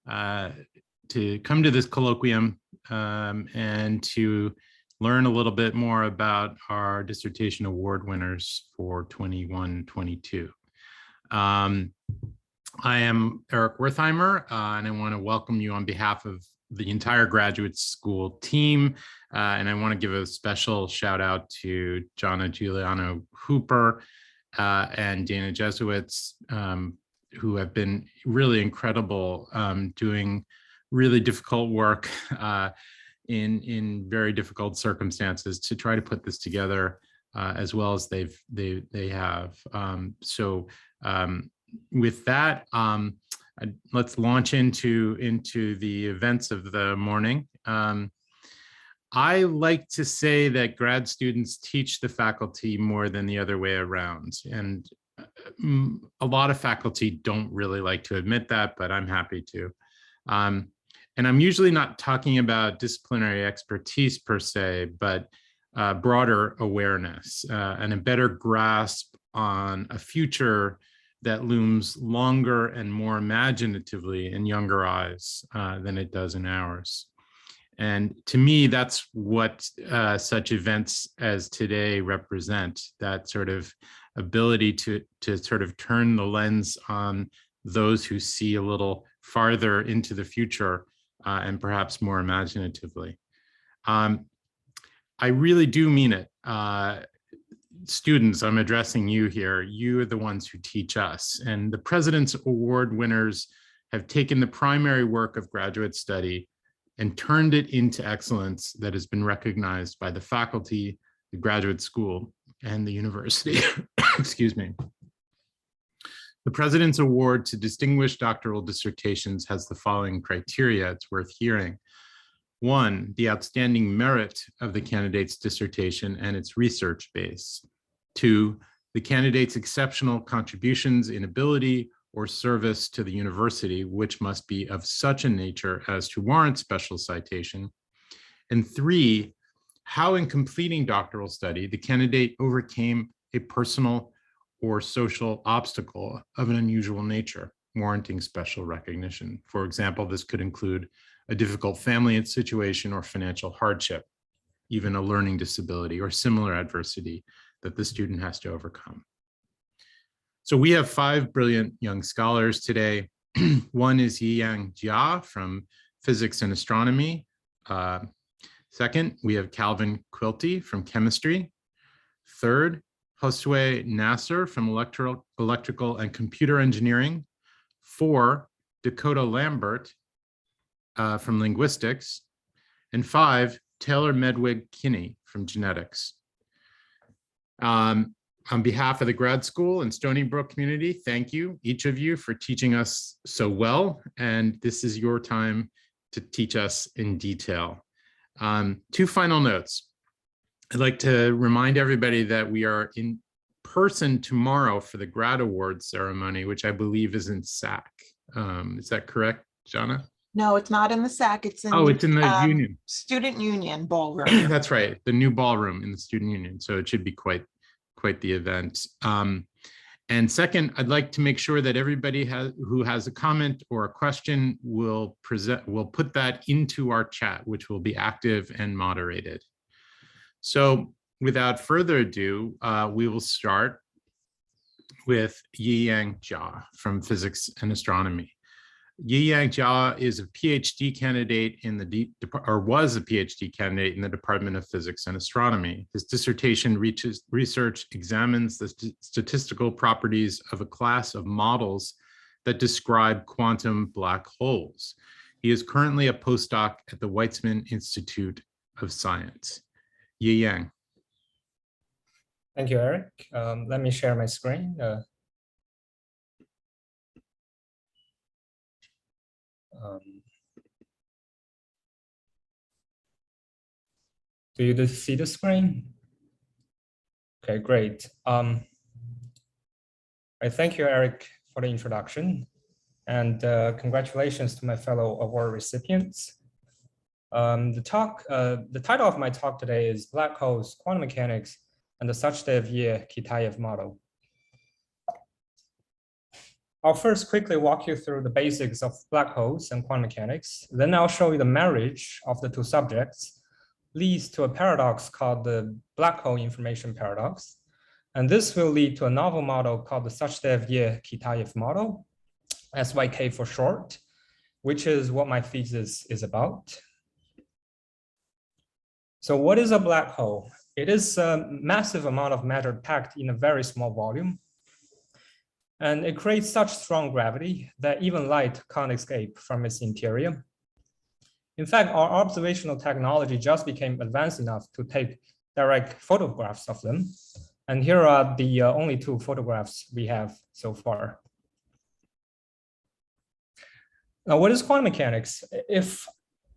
to come to this colloquium and to learn a little bit more about our dissertation award winners for 21-22. I am Eric Wertheimer, and I want to welcome you on behalf of the entire graduate school team. And I want to give a special shout out to Jonna Giuliano Hooper and Dana Jesuits, who have been really incredible, doing really difficult work in very difficult circumstances to try to put this together as well as they have. With that, let's launch into the events of the morning. I like to say that grad students teach the faculty more than the other way around. And a lot of faculty don't really like to admit that, but I'm happy to. And I'm usually not talking about disciplinary expertise per se, but broader awareness and a better grasp on a future that looms longer and more imaginatively in younger eyes than it does in ours. And to me, that's what such events as today represent, that sort of ability to sort of turn the lens on those who see a little farther into the future and perhaps more imaginatively. I really do mean it. Students, I'm addressing you here. You are the ones who teach us. And the President's Award winners have taken the primary work of graduate study and turned it into excellence that has been recognized by the faculty, the graduate school, and the university. Excuse me. The President's Award to distinguished doctoral dissertations has the following criteria. It's worth hearing. 1, the outstanding merit of the candidate's dissertation and its research base. 2, the candidate's exceptional contributions in ability or service to the university, which must be of such a nature as to warrant special citation. And 3, how in completing doctoral study, the candidate overcame a personal or social obstacle of an unusual nature, warranting special recognition. For example, this could include a difficult family situation or financial hardship, even a learning disability or similar adversity that the student has to overcome. So we have 5 brilliant young scholars today. One is Yiyang Jia from Physics and Astronomy. Second, we have Calvin Quilty from Chemistry. Third, Josue Nasser from Electrical and Computer Engineering. 4, Dakota Lambert from Linguistics. And 5, Taylor Medwig Kinney from Genetics. On behalf of the grad school and Stony Brook community, thank you, each of you, for teaching us so well. And this is your time to teach us in detail. 2 final notes. I'd like to remind everybody that we are in person tomorrow for the grad award ceremony, which I believe is in SAC. Is that correct, Jonna? No, it's not in the SAC. It's in, it's in the union. Student Union ballroom. That's right, the new ballroom in the Student Union. So it should be quite the event. And second, I'd like to make sure that everybody who has a comment or a question will put that into our chat, which will be active and moderated. So without further ado, we will start with Yiyang Jia from Physics and Astronomy. Yiyang Jia is a PhD candidate was a PhD candidate in the Department of Physics and Astronomy. His dissertation research examines the statistical properties of a class of models that describe quantum black holes. He is currently a postdoc at the Weizmann Institute of Science. Yiyang. Thank you, Eric. Let me share my screen. Do you see the screen? Okay, great. I thank you, Eric, for the introduction, and congratulations to my fellow award recipients. The title of my talk today is Black Holes, Quantum Mechanics, and the Sachdev-Yer-Kitaev Model. I'll first quickly walk you through the basics of black holes and quantum mechanics. Then I'll show you the marriage of the two subjects leads to a paradox called the black hole information paradox. And this will lead to a novel model called the Sachdev-Ye-Kitaev model, SYK for short, which is what my thesis is about. So what is a black hole? It is a massive amount of matter packed in a very small volume. And it creates such strong gravity that even light can't escape from its interior. In fact, our observational technology just became advanced enough to take direct photographs of them. And here are the only two photographs we have so far. Now, what is quantum mechanics? If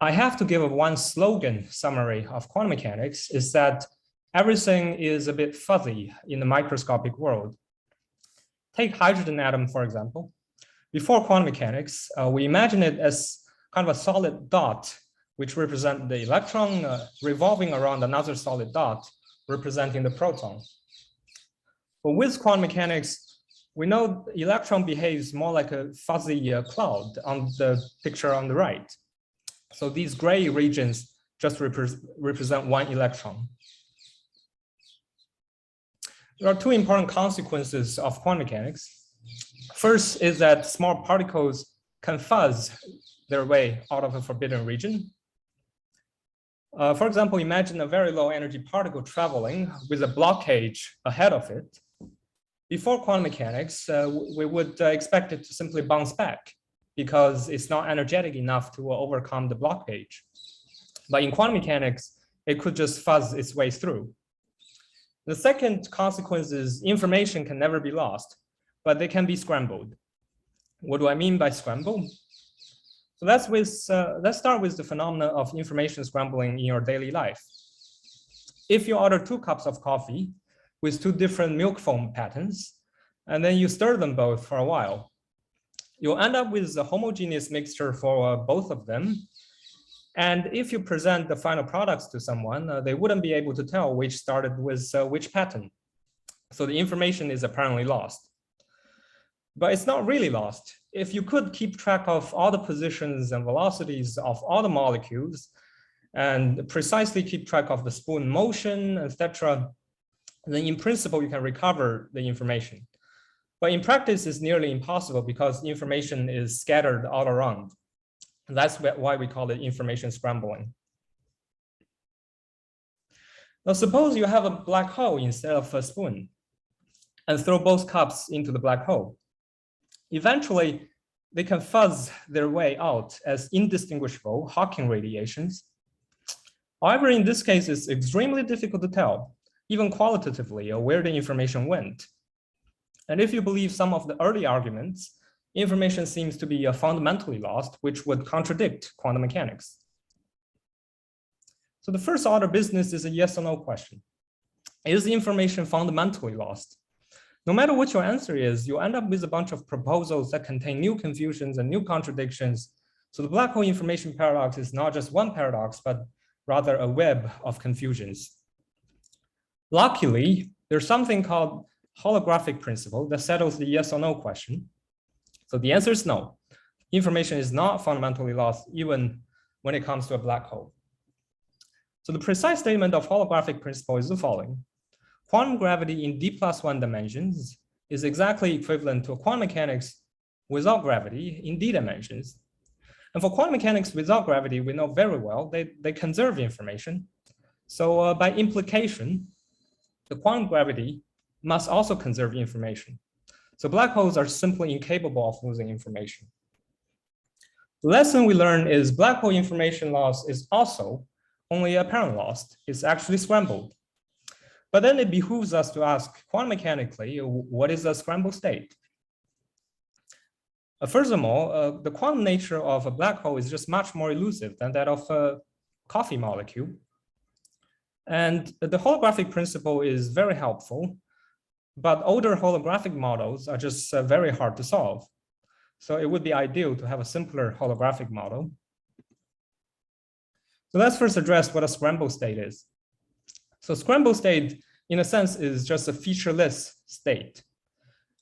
I have to give a one slogan summary of quantum mechanics, is that everything is a bit fuzzy in the microscopic world. Take hydrogen atom, for example. Before quantum mechanics, we imagine it as kind of a solid dot, which represent the electron revolving around another solid dot, representing the proton. But with quantum mechanics, we know the electron behaves more like a fuzzy cloud on the picture on the right. So these gray regions just represent one electron. There are two important consequences of quantum mechanics. First is that small particles can fuzz their way out of a forbidden region. For example, imagine a very low energy particle traveling with a blockage ahead of it. Before quantum mechanics, we would expect it to simply bounce back because it's not energetic enough to overcome the blockage. But in quantum mechanics, it could just fuzz its way through. The second consequence is information can never be lost, but they can be scrambled. What do I mean by scramble? So let's start with the phenomena of information scrambling in your daily life. If you order 2 cups of coffee with 2 different milk foam patterns, and then you stir them both for a while, you'll end up with a homogeneous mixture for both of them. And if you present the final products to someone, they wouldn't be able to tell which started with which pattern. So the information is apparently lost. But it's not really lost. If you could keep track of all the positions and velocities of all the molecules and precisely keep track of the spoon motion, etc., then in principle, you can recover the information. But in practice, it's nearly impossible because information is scattered all around. That's why we call it information scrambling. Now, suppose you have a black hole instead of a spoon and throw both cups into the black hole. Eventually, they can fuzz their way out as indistinguishable Hawking radiations. However, in this case, it's extremely difficult to tell, even qualitatively, where the information went. And if you believe some of the early arguments, information seems to be fundamentally lost, which would contradict quantum mechanics. So the first order business is a yes or no question. Is the information fundamentally lost? No matter what your answer is, you end up with a bunch of proposals that contain new confusions and new contradictions. So the black hole information paradox is not just one paradox, but rather a web of confusions. Luckily, there's something called holographic principle that settles the yes or no question. So the answer is no. Information is not fundamentally lost, even when it comes to a black hole. So the precise statement of holographic principle is the following. Quantum gravity in d+1 dimensions is exactly equivalent to quantum mechanics without gravity in d dimensions. And for quantum mechanics without gravity, we know very well they conserve information. So by implication, the quantum gravity must also conserve information. So black holes are simply incapable of losing information. The lesson we learn is black hole information loss is also only apparent lost. It's actually scrambled. But then it behooves us to ask quantum mechanically, what is a scrambled state? Furthermore, the quantum nature of a black hole is just much more elusive than that of a coffee molecule. And the holographic principle is very helpful, but older holographic models are just very hard to solve. So it would be ideal to have a simpler holographic model. So let's first address what a scrambled state is. So scrambled state, in a sense, is just a featureless state.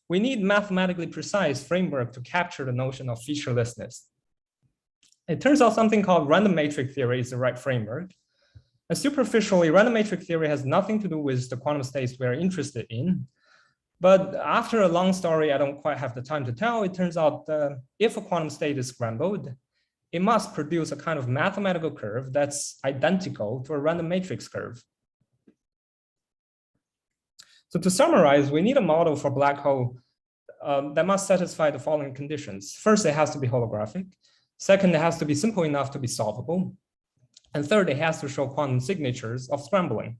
we need mathematically precise framework to capture the notion of featurelessness. It turns out something called random matrix theory is the right framework. And superficially, random matrix theory has nothing to do with the quantum states we're interested in. But after a long story, I don't quite have the time to tell, it turns out if a quantum state is scrambled, it must produce a kind of mathematical curve that's identical to a random matrix curve. So to summarize, we need a model for black hole that must satisfy the following conditions. First, it has to be holographic. Second, it has to be simple enough to be solvable. And third, it has to show quantum signatures of scrambling.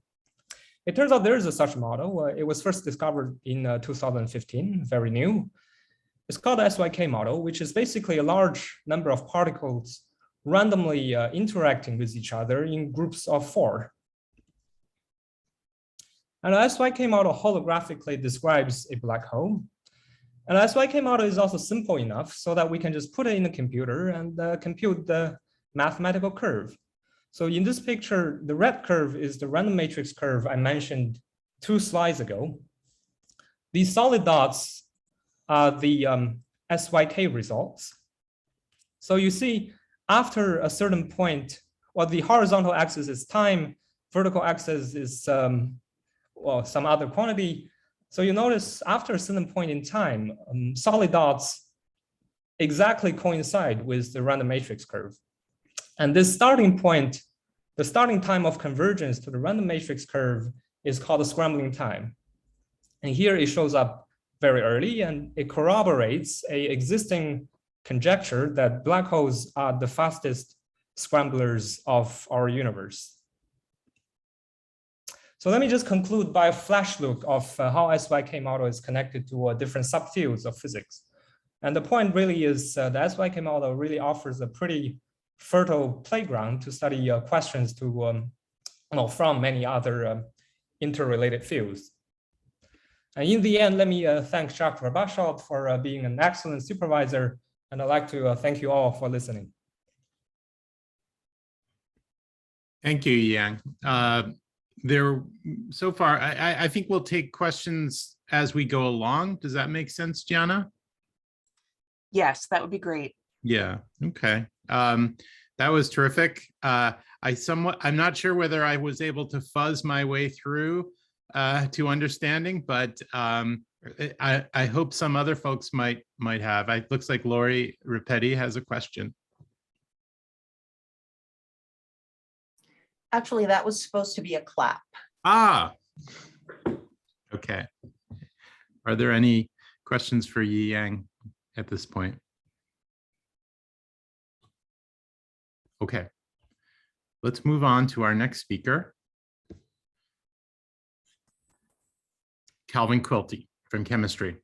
It turns out there is a such model. It was first discovered in 2015, very new. It's called the SYK model, which is basically a large number of particles randomly interacting with each other in groups of 4. And the SYK model holographically describes a black hole. And the SYK model is also simple enough so that we can just put it in the computer and compute the mathematical curve. So in this picture, the red curve is the random matrix curve I mentioned 2 slides ago. These solid dots are the SYK results. So you see, after a certain point, well, the horizontal axis is time, vertical axis is well, some other quantity. So you notice after a certain point in time, solid dots exactly coincide with the random matrix curve. And this starting point, the starting time of convergence to the random matrix curve is called the scrambling time. And here it shows up very early and it corroborates an existing conjecture that black holes are the fastest scramblers of our universe. So let me just conclude by a flash look of how SYK model is connected to different subfields of physics. And the point really is the SYK model really offers a pretty fertile playground to study questions to, from many other interrelated fields. And in the end, let me thank Dr. Bashaw for being an excellent supervisor. And I'd like to thank you all for listening. Thank you, Yang. So far, I think we'll take questions as we go along. Does that make sense, Gianna? Yes, that would be great. Yeah, okay. That was terrific. I'm not sure whether I was able to fuzz my way through to understanding, but I hope some other folks might have. It looks like Lori Ripetti has a question. Actually, that was supposed to be a clap. Ah, okay. Are there any questions for Yi Yang at this point? Okay, let's move on to our next speaker, Calvin Quilty from chemistry.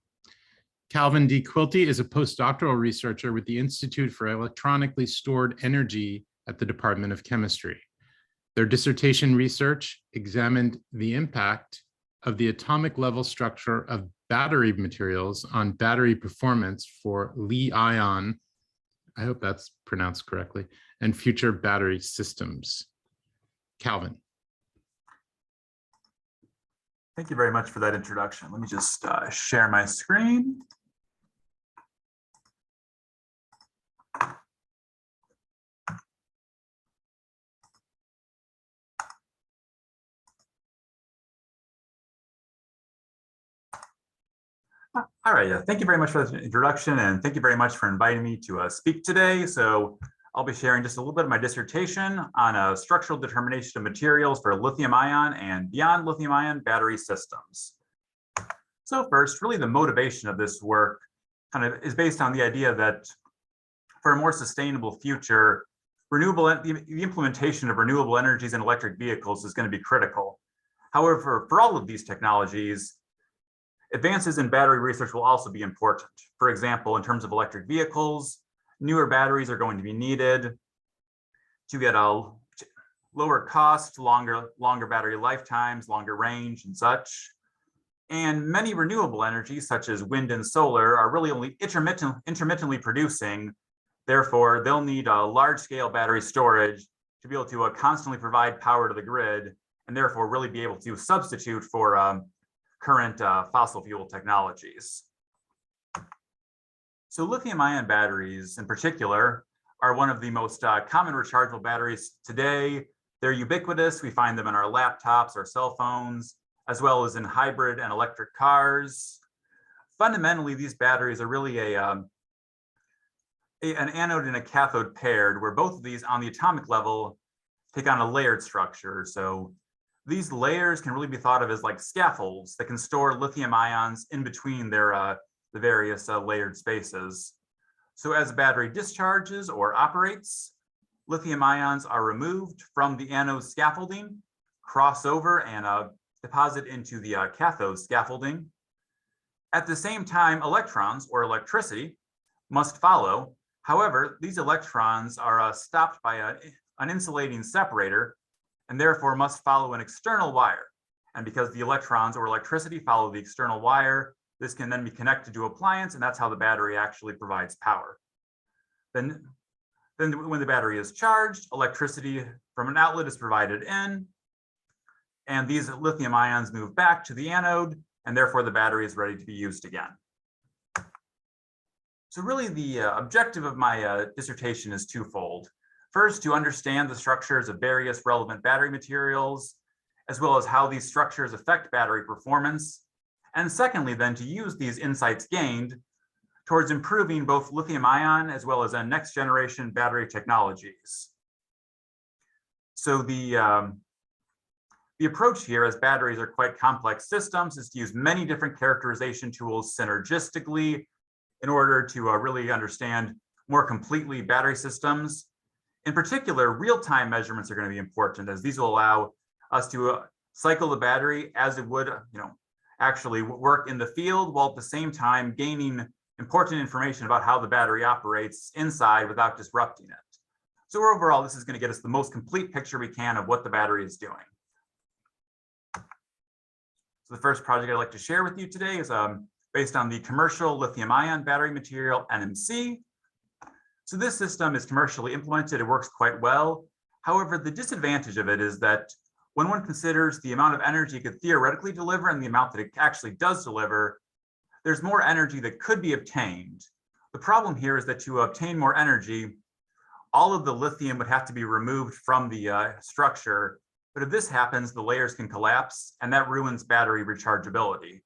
Calvin D. Quilty is a postdoctoral researcher with the Institute for Electronically Stored Energy at the Department of Chemistry. Their dissertation research examined the impact of the atomic level structure of battery materials on battery performance for Li-ion, I hope that's pronounced correctly, and future battery systems. Calvin. Thank you very much for that introduction. Let me just share my screen. All right, yeah, thank you very much for the introduction, and thank you very much for inviting me to speak today. So I'll be sharing just a little bit of my dissertation on structural determination of materials for lithium-ion and beyond lithium-ion battery systems. So first, really the motivation of this work kind of is based on the idea that for a more sustainable future, the implementation of renewable energies in electric vehicles is going to be critical. However, for all of these technologies, advances in battery research will also be important. For example, in terms of electric vehicles, newer batteries are going to be needed to get a lower cost, longer battery lifetimes, longer range and such. And many renewable energies, such as wind and solar, are really only intermittently producing. Therefore, they'll need a large-scale battery storage to be able to constantly provide power to the grid, and therefore really be able to substitute for current fossil fuel technologies. So lithium-ion batteries in particular are one of the most common rechargeable batteries today. They're ubiquitous. We find them in our laptops, our cell phones, as well as in hybrid and electric cars. Fundamentally, these batteries are really an anode and a cathode paired, where both of these on the atomic level take on a layered structure. So these layers can really be thought of as like scaffolds that can store lithium ions in between their the various layered spaces. So as a battery discharges or operates, lithium ions are removed from the anode scaffolding, cross over and deposit into the cathode scaffolding. At the same time, electrons or electricity must follow. However, these electrons are stopped by an insulating separator and therefore must follow an external wire. And because the electrons or electricity follow the external wire, this can then be connected to an appliance, and that's how the battery actually provides power. Then when the battery is charged, electricity from an outlet is provided in, and these lithium ions move back to the anode, and therefore the battery is ready to be used again. So really the objective of my dissertation is twofold. First, to understand the structures of various relevant battery materials, as well as how these structures affect battery performance. And secondly, then to use these insights gained towards improving both lithium ion as well as next generation battery technologies. So the approach here, as batteries are quite complex systems, is to use many different characterization tools synergistically in order to really understand more completely battery systems. In particular, real-time measurements are going to be important, as these will allow us to cycle the battery as it would, actually work in the field, while at the same time gaining important information about how the battery operates inside without disrupting it. So overall, this is going to get us the most complete picture we can of what the battery is doing. So the first project I'd like to share with you today is based on the commercial lithium-ion battery material, NMC. So this system is commercially implemented. It works quite well. However, the disadvantage of it is that when one considers the amount of energy it could theoretically deliver and the amount that it actually does deliver, there's more energy that could be obtained. The problem here is that to obtain more energy, all of the lithium would have to be removed from the structure. But if this happens, the layers can collapse, and that ruins battery rechargeability.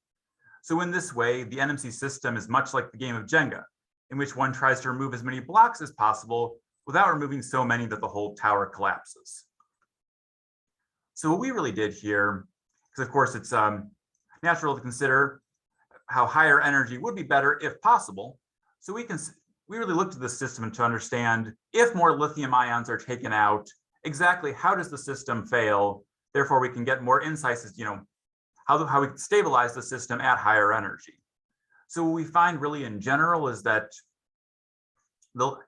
So in this way, the NMC system is much like the game of Jenga, in which one tries to remove as many blocks as possible without removing so many that the whole tower collapses. So what we really did here, because of course it's natural to consider how higher energy would be better if possible. So we really looked at the system to understand if more lithium ions are taken out, exactly how does the system fail? Therefore, we can get more insights as how we can stabilize the system at higher energy. So what we find really in general is that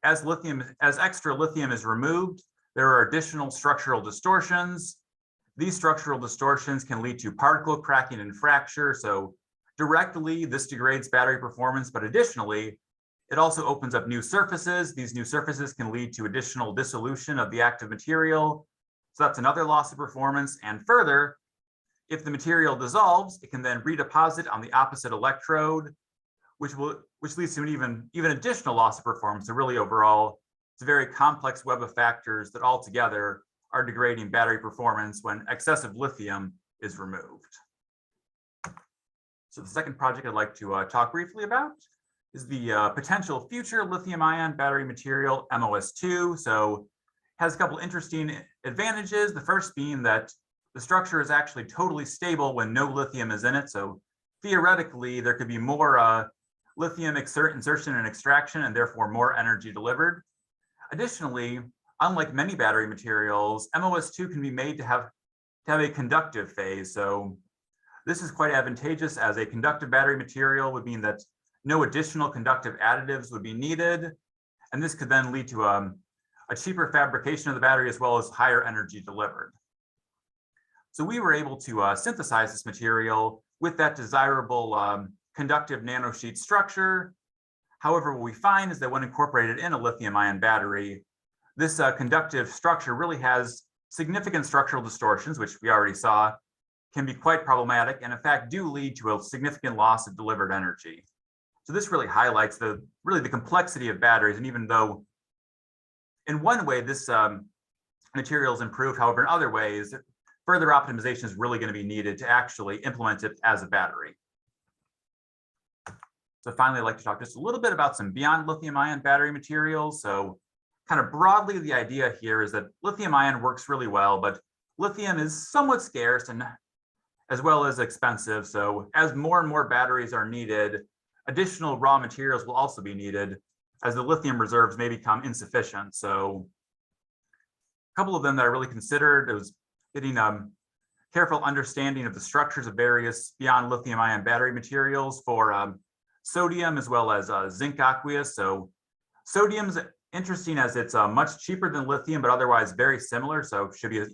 as extra lithium is removed, there are additional structural distortions. These structural distortions can lead to particle cracking and fracture. So directly, this degrades battery performance, but additionally, it also opens up new surfaces. These new surfaces can lead to additional dissolution of the active material. So that's another loss of performance. And further, if the material dissolves, it can then redeposit on the opposite electrode, which leads to an even additional loss of performance. So really overall, it's a very complex web of factors that altogether are degrading battery performance when excessive lithium is removed. So the second project I'd like to talk briefly about is the potential future lithium-ion battery material, MOS2. So it has a couple interesting advantages. The first being that the structure is actually totally stable when no lithium is in it. So theoretically, there could be more lithium insertion and extraction, and therefore more energy delivered. Additionally, unlike many battery materials, MOS2 can be made to have a conductive phase. So this is quite advantageous, as a conductive battery material would mean that no additional conductive additives would be needed. And this could then lead to a cheaper fabrication of the battery as well as higher energy delivered. So we were able to synthesize this material with that desirable conductive nanosheet structure. However, what we find is that when incorporated in a lithium-ion battery, this conductive structure really has significant structural distortions, which we already saw, can be quite problematic, and in fact do lead to a significant loss of delivered energy. So this really highlights the complexity of batteries. And even though in one way this material is improved, however, in other ways, further optimization is really going to be needed to actually implement it as a battery. So finally, I'd like to talk just a little bit about some beyond lithium-ion battery materials. So kind of broadly, the idea here is that lithium-ion works really well, but lithium is somewhat scarce and as well as expensive. So as more and more batteries are needed, additional raw materials will also be needed as the lithium reserves may become insufficient. So a couple of them that I really considered was getting careful understanding of the structures of various beyond lithium-ion battery materials for sodium as well as zinc aqueous. So sodium's interesting as it's much cheaper than lithium, but otherwise very similar. So should be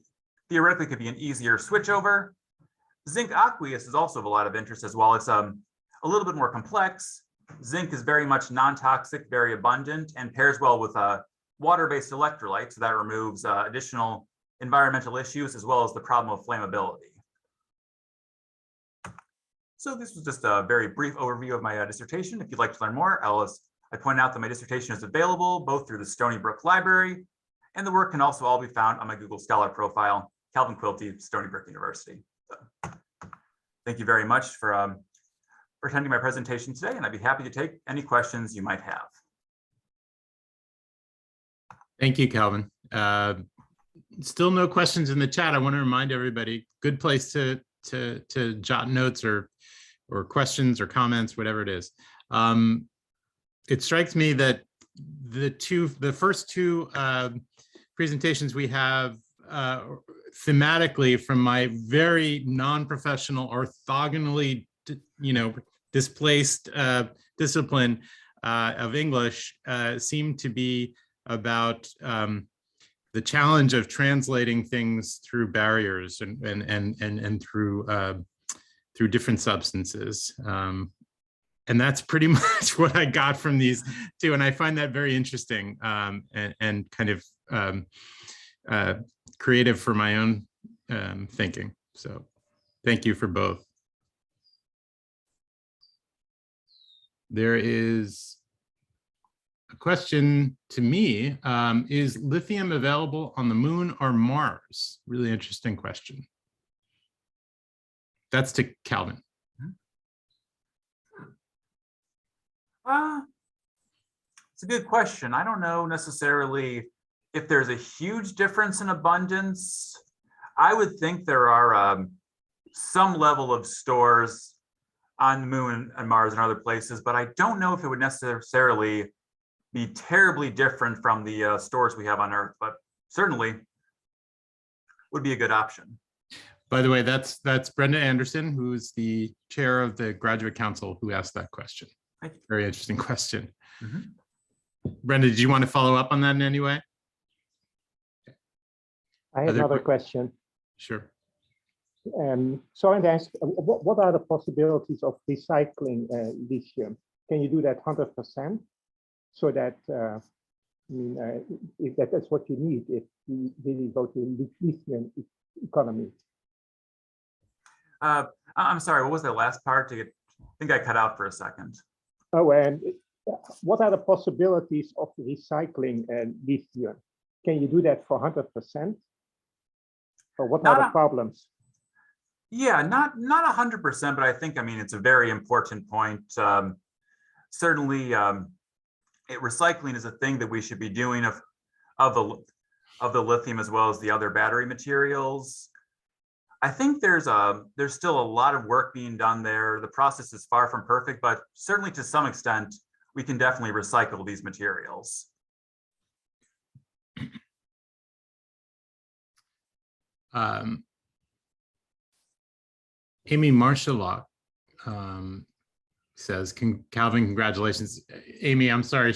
theoretically could be an easier switchover. Zinc aqueous is also of a lot of interest as well. It's a little bit more complex. Zinc is very much non-toxic, very abundant, and pairs well with water-based electrolytes. So that removes additional environmental issues as well as the problem of flammability. So this was just a very brief overview of my dissertation. If you'd like to learn more, I point out that my dissertation is available both through the Stony Brook Library, and the work can also all be found on my Google Scholar profile, Calvin Quilty, Stony Brook University. So, thank you very much for attending my presentation today, and I'd be happy to take any questions you might have. Thank you, Calvin. Still no questions in the chat. I want to remind everybody, good place to jot notes or questions or comments, whatever it is. It strikes me that the first two presentations we have thematically from my very non-professional, orthogonally, displaced discipline of English seem to be about the challenge of translating things through barriers and through different substances. And that's pretty much what I got from these two. And I find that very interesting and kind of creative for my own thinking. So thank you for both. There is a question to me. Is lithium available on the moon or Mars? Really interesting question. That's to Calvin. It's a good question. I don't know necessarily if there's a huge difference in abundance. I would think there are some level of stores on the moon and Mars and other places, but I don't know if it would necessarily be terribly different from the stores we have on Earth, but certainly would be a good option. By the way, that's Brenda Anderson, who's the chair of the Graduate Council, who asked that question. Thank you. Very interesting question. Mm-hmm. Brenda, did you want to follow up on that in any way? I have another question. Sure. So I ask, what are the possibilities of recycling lithium? Can you do that 100%? So that, if that's what you need, if you really go to lithium economy. I'm sorry, what was that last part? I think I cut out for a second. Oh, and what are the possibilities of recycling lithium? Can you do that for 100%? Or what are the problems? Yeah, not 100%, but I think, it's a very important point. Certainly, recycling is a thing that we should be doing of the lithium as well as the other battery materials. I think there's still a lot of work being done there. The process is far from perfect, but certainly to some extent, we can definitely recycle these materials. Amy Marshallock says, Calvin, congratulations. Amy, I'm sorry,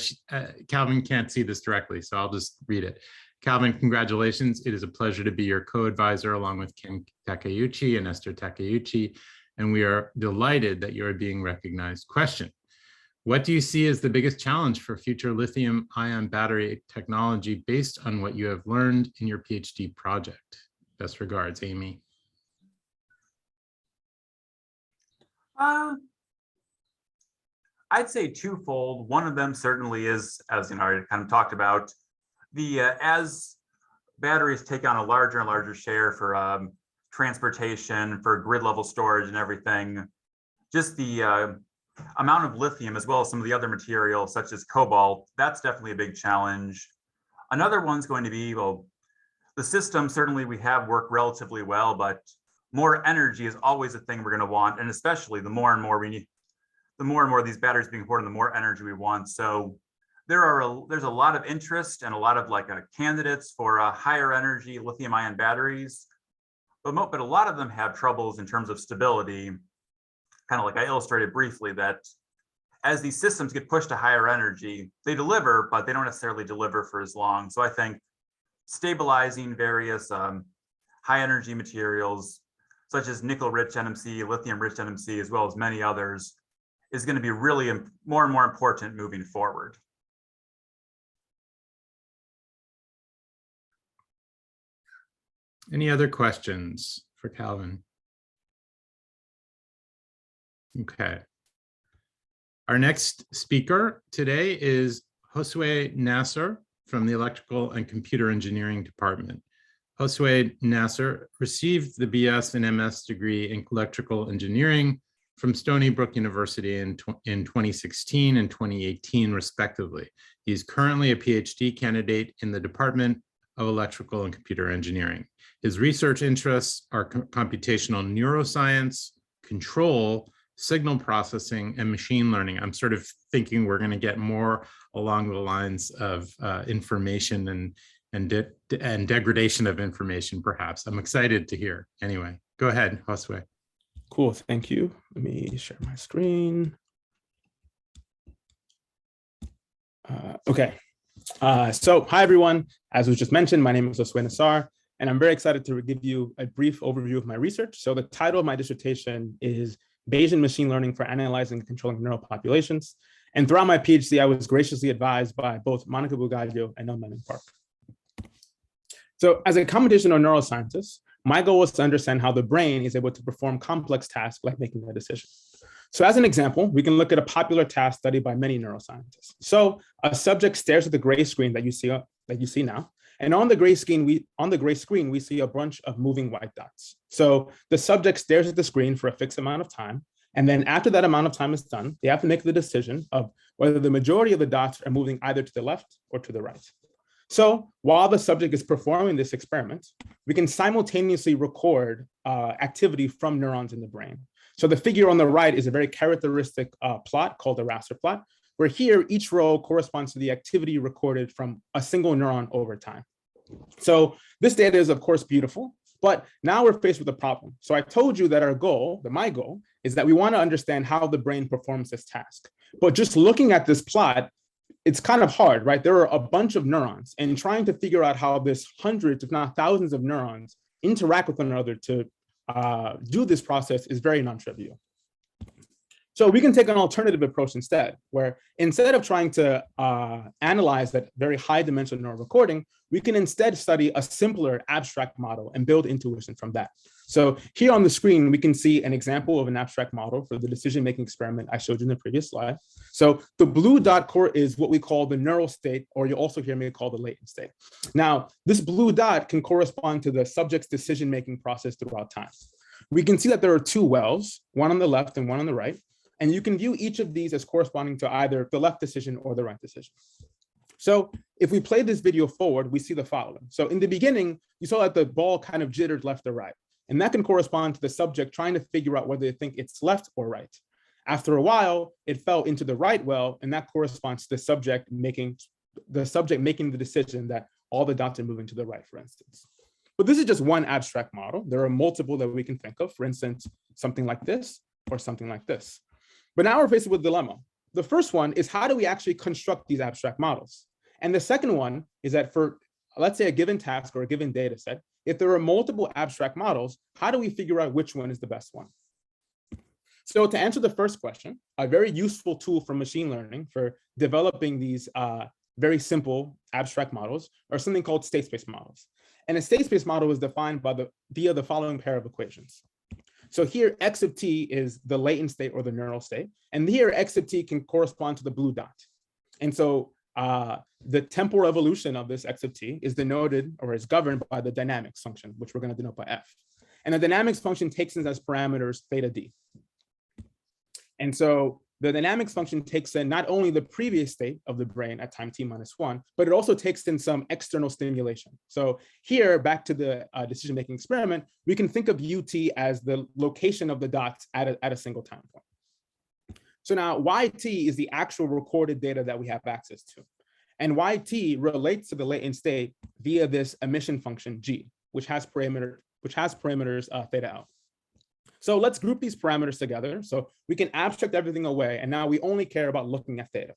Calvin can't see this directly, so I'll just read it. Calvin, congratulations. It is a pleasure to be your co-advisor along with Kim Takeuchi and Esther Takeuchi, and we are delighted that you are being recognized. Question: what do you see as the biggest challenge for future lithium-ion battery technology based on what you have learned in your PhD project? Best regards, Amy. I'd say twofold. One of them certainly is, as you know, I kind of talked about, the as batteries take on a larger and larger share for transportation, for grid level storage and everything, just the amount of lithium, as well as some of the other materials such as cobalt, that's definitely a big challenge. Another one's going to be, well, the system, certainly we have worked relatively well, but more energy is always a thing we're going to want. And especially the more and more we need, the more and more these batteries being poured, the more energy we want. So there's a lot of interest and a lot of candidates for higher energy lithium ion batteries. But a lot of them have troubles in terms of stability, kind of like I illustrated briefly, that as these systems get pushed to higher energy, they deliver, but they don't necessarily deliver for as long. So I think stabilizing various high energy materials, such as nickel-rich NMC, lithium-rich NMC, as well as many others, is going to be really more and more important moving forward. Any other questions for Calvin? Okay. Our next speaker today is Josue Nasser from the Electrical and Computer Engineering Department. Josue Nasser received the BS and MS degree in electrical engineering from Stony Brook University in 2016 and 2018, respectively. He's currently a PhD candidate in the Department of Electrical and Computer Engineering. His research interests are computational neuroscience, control, signal processing, and machine learning. I'm sort of thinking we're going to get more along the lines of information and degradation of information, perhaps. I'm excited to hear. Anyway, go ahead, Josue. Cool, thank you. Let me share my screen. Okay, so hi everyone. As was just mentioned, my name is Josue Nasser, and I'm very excited to give you a brief overview of my research. So the title of my dissertation is Bayesian Machine Learning for Analyzing and Controlling Neural Populations. And throughout my PhD, I was graciously advised by both Monica Bugaggio and Elman Park. So as a computational neuroscientist, my goal was to understand how the brain is able to perform complex tasks like making a decision. So as an example, we can look at a popular task studied by many neuroscientists. So a subject stares at the gray screen that you see now. And on the gray screen, we see a bunch of moving white dots. So the subject stares at the screen for a fixed amount of time. And then after that amount of time is done, they have to make the decision of whether the majority of the dots are moving either to the left or to the right. So while the subject is performing this experiment, we can simultaneously record activity from neurons in the brain. So the figure on the right is a very characteristic plot called the raster plot, where here each row corresponds to the activity recorded from a single neuron over time. So this data is of course beautiful, but now we're faced with a problem. So I told you that my goal is that we want to understand how the brain performs this task. But just looking at this plot, it's kind of hard, right? There are a bunch of neurons, and trying to figure out how this hundreds, if not thousands of neurons interact with one another to do this process is very non-trivial. So we can take an alternative approach instead, where instead of trying to analyze that very high dimensional neural recording, we can instead study a simpler abstract model and build intuition from that. So here on the screen, we can see an example of an abstract model for the decision-making experiment I showed you in the previous slide. So the blue dot core is what we call the neural state, or you'll also hear me call the latent state. Now, this blue dot can correspond to the subject's decision-making process throughout time. We can see that there are two wells, one on the left and one on the right. And you can view each of these as corresponding to either the left decision or the right decision. So if we play this video forward, we see the following. So in the beginning, you saw that the ball kind of jittered left or right. And that can correspond to the subject trying to figure out whether they think it's left or right. After a while, it fell into the right well, and that corresponds to the subject making the decision that all the dots are moving to the right, for instance. But this is just one abstract model. There are multiple that we can think of, for instance, something like this or something like this. But now we're faced with a dilemma. The first one is, how do we actually construct these abstract models? And the second one is that for, let's say, a given task or a given data set, if there are multiple abstract models, how do we figure out which one is the best one? So to answer the first question, a very useful tool for machine learning for developing these very simple abstract models are something called state space models. And a state space model is defined via the following pair of equations. So here X of t is the latent state or the neural state. And here X of t can correspond to the blue dot. And so the temporal evolution of this X of t is denoted or is governed by the dynamics function, which we're going to denote by F. And the dynamics function takes in as parameters theta d. And so the dynamics function takes in not only the previous state of the brain at time t minus 1, but it also takes in some external stimulation. So here, back to the decision-making experiment, we can think of UT as the location of the dots at a single time point. So now YT is the actual recorded data that we have access to. And YT relates to the latent state via this emission function G, which has parameters theta L. So let's group these parameters together. So we can abstract everything away, and now we only care about looking at theta.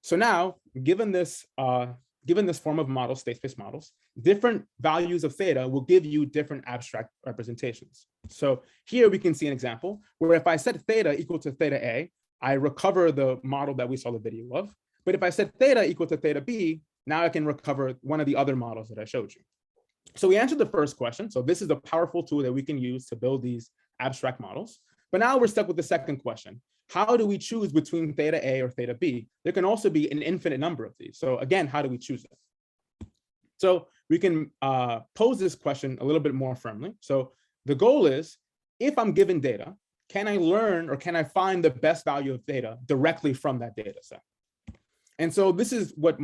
So now, given this form of model, state space models, different values of theta will give you different abstract representations. So here we can see an example where if I set theta equal to theta A, I recover the model that we saw the video of. But if I set theta equal to theta B, now I can recover one of the other models that I showed you. So we answered the first question. So this is a powerful tool that we can use to build these abstract models. But now we're stuck with the second question. How do we choose between theta A or theta B? There can also be an infinite number of these. So again, how do we choose it? So we can pose this question a little bit more firmly. So the goal is, if I'm given data, can I learn or can I find the best value of data directly from that data set? And so this is what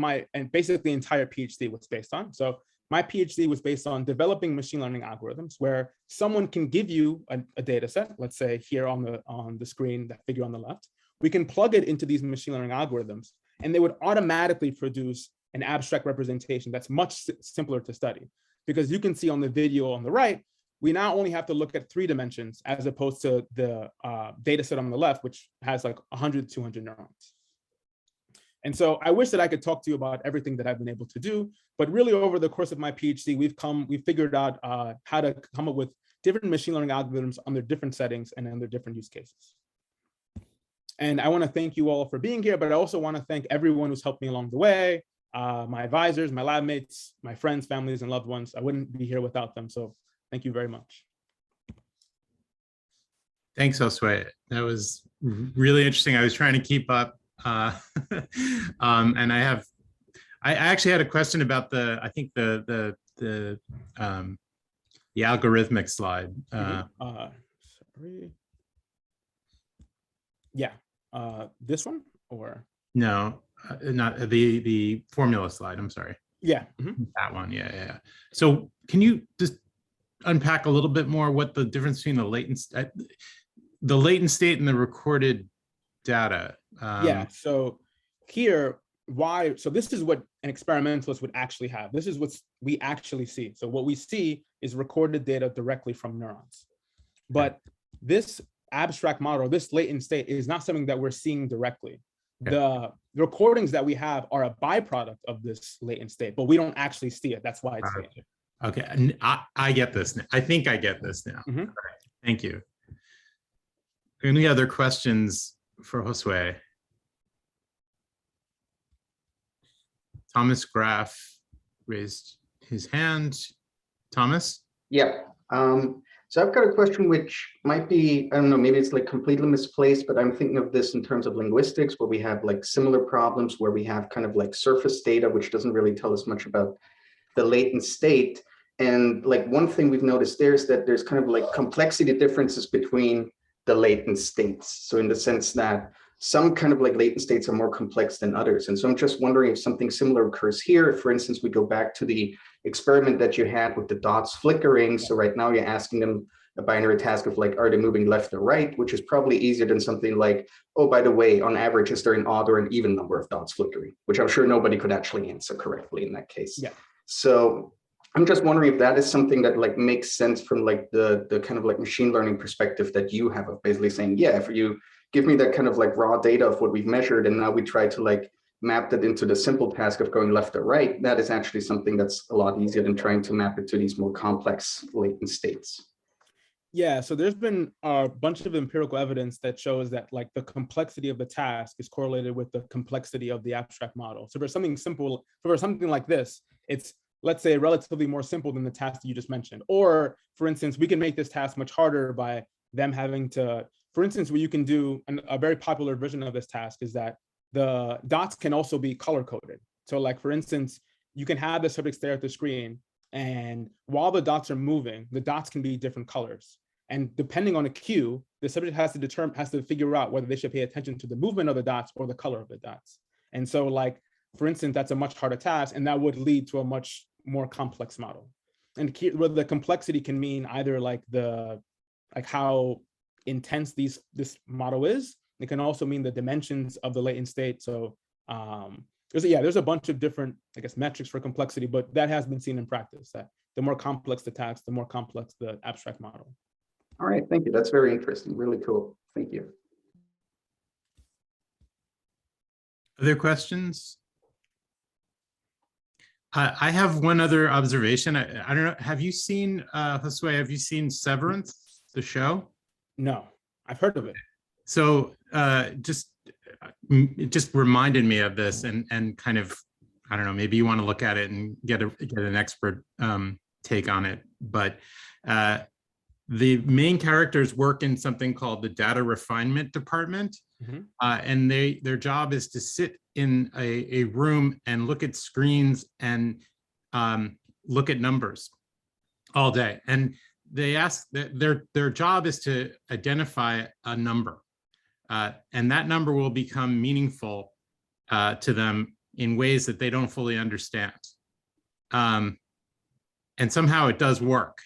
basically entire PhD was based on. So my PhD was based on developing machine learning algorithms where someone can give you a data set, let's say here on the screen, that figure on the left. We can plug it into these machine learning algorithms, and they would automatically produce an abstract representation that's much simpler to study. Because you can see on the video on the right, we now only have to look at 3 dimensions as opposed to the data set on the left, which has like 100, 200 neurons. And so I wish that I could talk to you about everything that I've been able to do, but really over the course of my PhD, we've figured out how to come up with different machine learning algorithms under different settings and under different use cases. And I want to thank you all for being here, but I also want to thank everyone who's helped me along the way, my advisors, my lab mates, my friends, families, and loved ones. I wouldn't be here without them. So thank you very much. Thanks, Josue. That was really interesting. I was trying to keep up. And I actually had a question about the algorithmic slide. Sorry. Yeah, this one or? No, not the formula slide. I'm sorry. Yeah. That one. Yeah. So can you just unpack a little bit more what the difference between the latent state and the recorded data? Yeah, so here, so this is what an experimentalist would actually have. This is what we actually see. So what we see is recorded data directly from neurons. But this abstract model, this latent state is not something that we're seeing directly. The recordings that we have are a byproduct of this latent state, but we don't actually see it. That's why it's latent. Okay, I get this now. I think I get this now. Mm-hmm. Thank you. Any other questions for Josue? Thomas Graff raised his hand. Thomas? Yeah. So I've got a question which might be, I don't know, maybe it's like completely misplaced, but I'm thinking of this in terms of linguistics, where we have like similar problems where we have kind of like surface data, which doesn't really tell us much about the latent state. And like one thing we've noticed there is that there's kind of like complexity differences between the latent states. So in the sense that some kind of like latent states are more complex than others. And so I'm just wondering if something similar occurs here. If, for instance, we go back to the experiment that you had with the dots flickering. So right now you're asking them a binary task of like, are they moving left or right, which is probably easier than something like, oh, by the way, on average, is there an odd or an even number of dots flickering, which I'm sure nobody could actually answer correctly in that case. Yeah. So I'm just wondering if that is something that like makes sense from like the kind of like machine learning perspective that you have of basically saying, yeah, if you give me that kind of like raw data of what we've measured, and now we try to like map that into the simple task of going left or right, that is actually something that's a lot easier than trying to map it to these more complex latent states. Yeah, so there's been a bunch of empirical evidence that shows that like the complexity of the task is correlated with the complexity of the abstract model. So for something simple, for something like this, it's, let's say, relatively more simple than the task that you just mentioned. Or for instance, we can make this task much harder by them having to, for instance, what you can do, a very popular version of this task is that the dots can also be color coded. So like, for instance, you can have the subject stare at the screen, and while the dots are moving, the dots can be different colors. And depending on a cue, the subject has to figure out whether they should pay attention to the movement of the dots or the color of the dots. And so like, for instance, that's a much harder task, and that would lead to a much more complex model. And where the complexity can mean either like how intense this model is. It can also mean the dimensions of the latent state. So there's a bunch of different, I guess, metrics for complexity, but that has been seen in practice, that the more complex the task, the more complex the abstract model. All right, thank you. That's very interesting. Really cool. Thank you. Other questions? I have one other observation. I don't know. Have you seen, Josue, have you seen Severance, the show? No, I've heard of it. So it just reminded me of this, and kind of, I don't know, maybe you want to look at it and get an expert take on it. But the main characters work in something called the data refinement department. And their job is to sit in a room and look at screens and look at numbers all day. And they ask that their job is to identify a number, and that number will become meaningful to them in ways that they don't fully understand. And somehow it does work.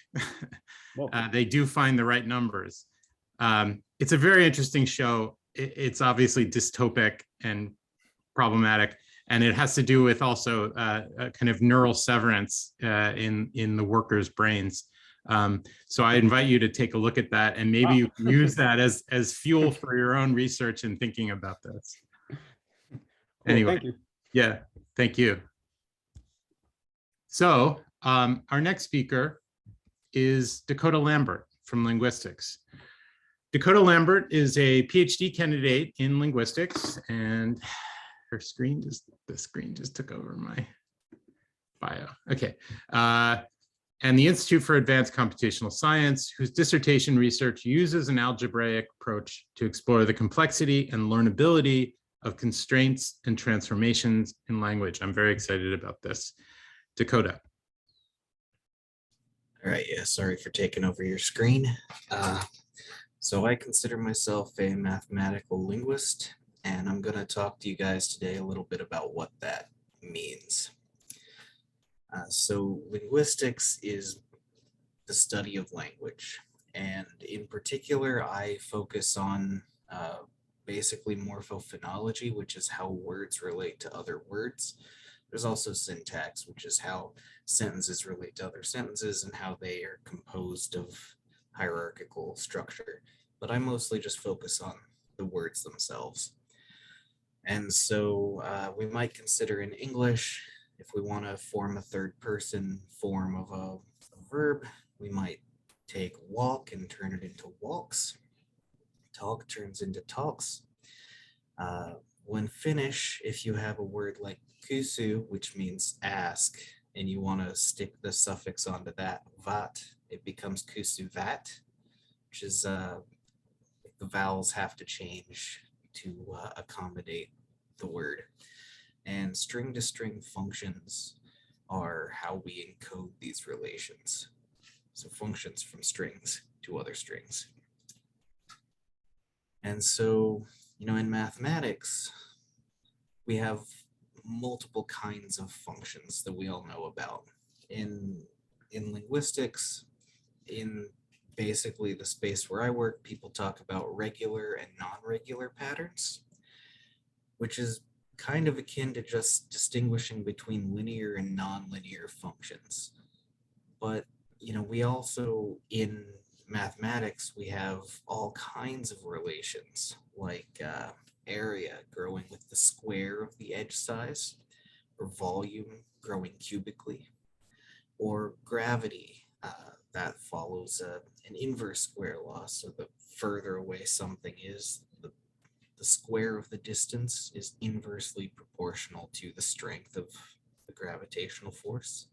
They do find the right numbers. It's a very interesting show. It's obviously dystopic and problematic, and it has to do with also a kind of neural severance in the workers' brains. So I invite you to take a look at that, and maybe you can use that as fuel for your own research and thinking about this. Cool, anyway, thank you. Yeah, thank you. So our next speaker is Dakota Lambert from Linguistics. Dakota Lambert is a PhD candidate in linguistics, and the screen just took over my bio. Okay. And the Institute for Advanced Computational Science, whose dissertation research uses an algebraic approach to explore the complexity and learnability of constraints and transformations in language. I'm very excited about this. Dakota. All right, yeah, sorry for taking over your screen. So I consider myself a mathematical linguist, and I'm going to talk to you guys today a little bit about what that means. So linguistics is the study of language, and in particular, I focus on basically morphophonology, which is how words relate to other words. There's also syntax, which is how sentences relate to other sentences and how they are composed of hierarchical structure. But I mostly just focus on the words themselves. And so we might consider in English, if we want to form a third person form of a verb, we might take walk and turn it into walks. Talk turns into talks. When Finnish, if you have a word like kusu, which means ask, and you want to stick the suffix onto that, vat, it becomes kusu vat, which is the vowels have to change to accommodate the word. And string to string functions are how we encode these relations. So functions from strings to other strings. And so, in mathematics, we have multiple kinds of functions that we all know about. In linguistics, in basically the space where I work, people talk about regular and non-regular patterns, which is kind of akin to just distinguishing between linear and non-linear functions. But, we also, in mathematics, we have all kinds of relations, like area growing with the square of the edge size, or volume growing cubically, or gravity that follows an inverse square law. So the further away something is, the square of the distance is inversely proportional to the strength of the gravitational force.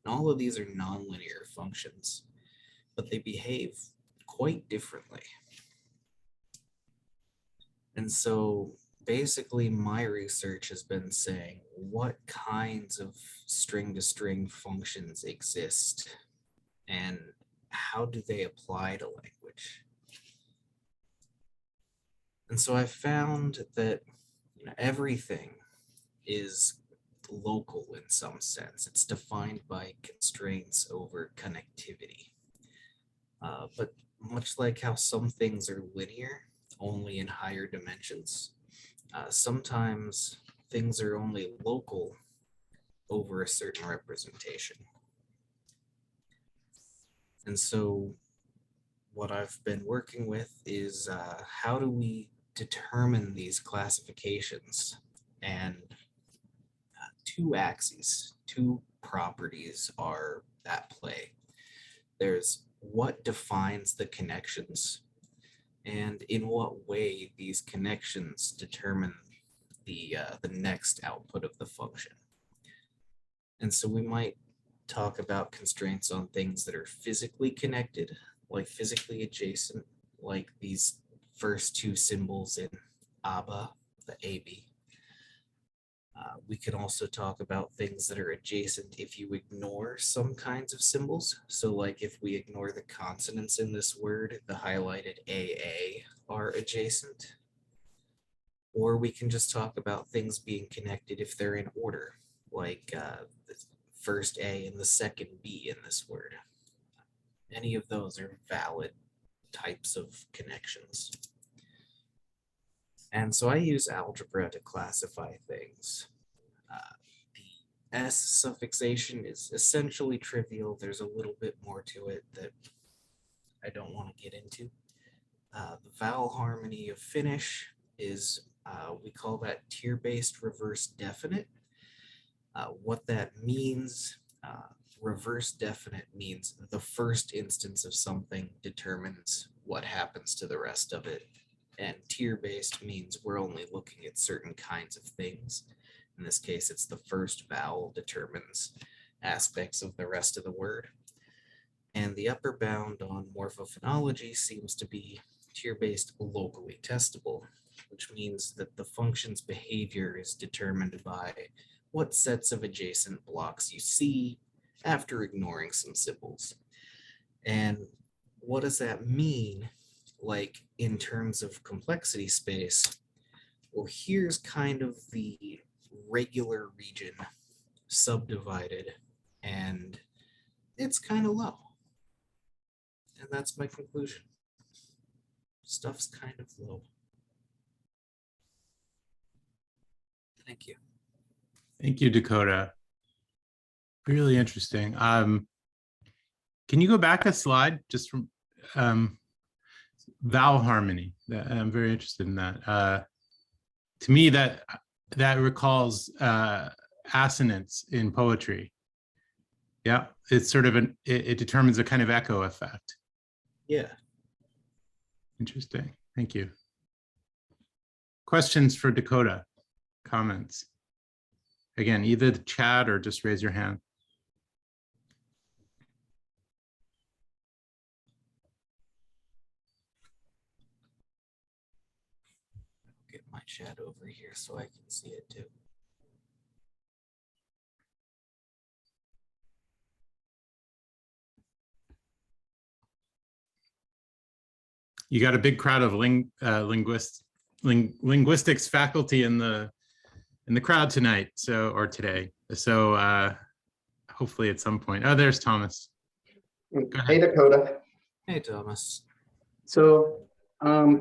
And all of these are nonlinear functions, but they behave quite differently. And so basically my research has been saying what kinds of string-to-string functions exist and how do they apply to language. And so I found that everything is local in some sense. It's defined by constraints over connectivity. But much like how some things are linear, only in higher dimensions, sometimes things are only local over a certain representation. And so what I've been working with is how do we determine these classifications? And two axes, two properties are at play. There's what defines the connections and in what way these connections determine the next output of the function. And so we might talk about constraints on things that are physically connected, like physically adjacent, like these first two symbols in ABA, the AB. We can also talk about things that are adjacent if you ignore some kinds of symbols. So like if we ignore the consonants in this word, the highlighted AA are adjacent. Or we can just talk about things being connected if they're in order, like the first A and the second B in this word. Any of those are valid types of connections. And so I use algebra to classify things. The S suffixation is essentially trivial. There's a little bit more to it that I don't want to get into. The vowel harmony of Finnish is, we call that tier-based reverse definite. What that means, reverse definite means the first instance of something determines what happens to the rest of it. And tier-based means we're only looking at certain kinds of things. In this case, it's the first vowel determines aspects of the rest of the word. And the upper bound on morphophonology seems to be tier-based locally testable, which means that the function's behavior is determined by what sets of adjacent blocks you see after ignoring some symbols. And what does that mean, like in terms of complexity space? Well, here's kind of the regular region subdivided, and it's kind of low. And that's my conclusion. Stuff's kind of low. Thank you. Thank you, Dakota. Really interesting. Can you go back a slide just from vowel harmony? I'm very interested in that. To me, that recalls assonance in poetry. Yeah, it's sort of it determines a kind of echo effect. Yeah. Interesting. Thank you. Questions for Dakota? Comments? Again, either the chat or just raise your hand. Get my chat over here so I can see it too. You got a big crowd of linguistics faculty in the crowd tonight, or today. So hopefully at some point. Oh, there's Thomas. Hey, Dakota. Hey, Thomas. So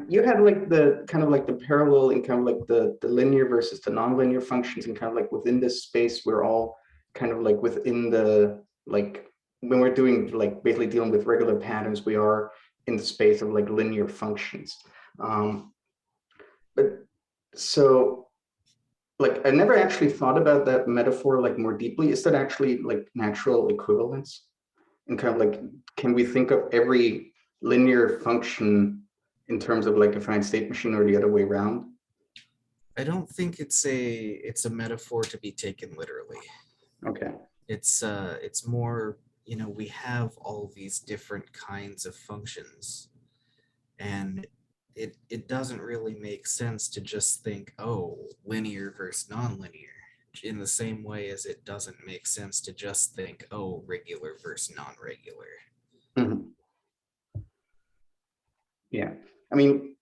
you had like the kind of like the parallel and kind of like the linear versus the nonlinear functions, and kind of like within this space, we're all kind of like within the, like when we're doing like basically dealing with regular patterns, we are in the space of like linear functions. But so like I never actually thought about that metaphor like more deeply. Is that actually like natural equivalence? And kind of like, can we think of every linear function in terms of like a finite state machine, or the other way around? I don't think it's a metaphor to be taken literally. Okay. It's more, we have all these different kinds of functions, And it doesn't really make sense to just think, oh, linear versus nonlinear, in the same way as it doesn't make sense to just think, oh, regular versus non-regular. Mhm. Yeah, I mean,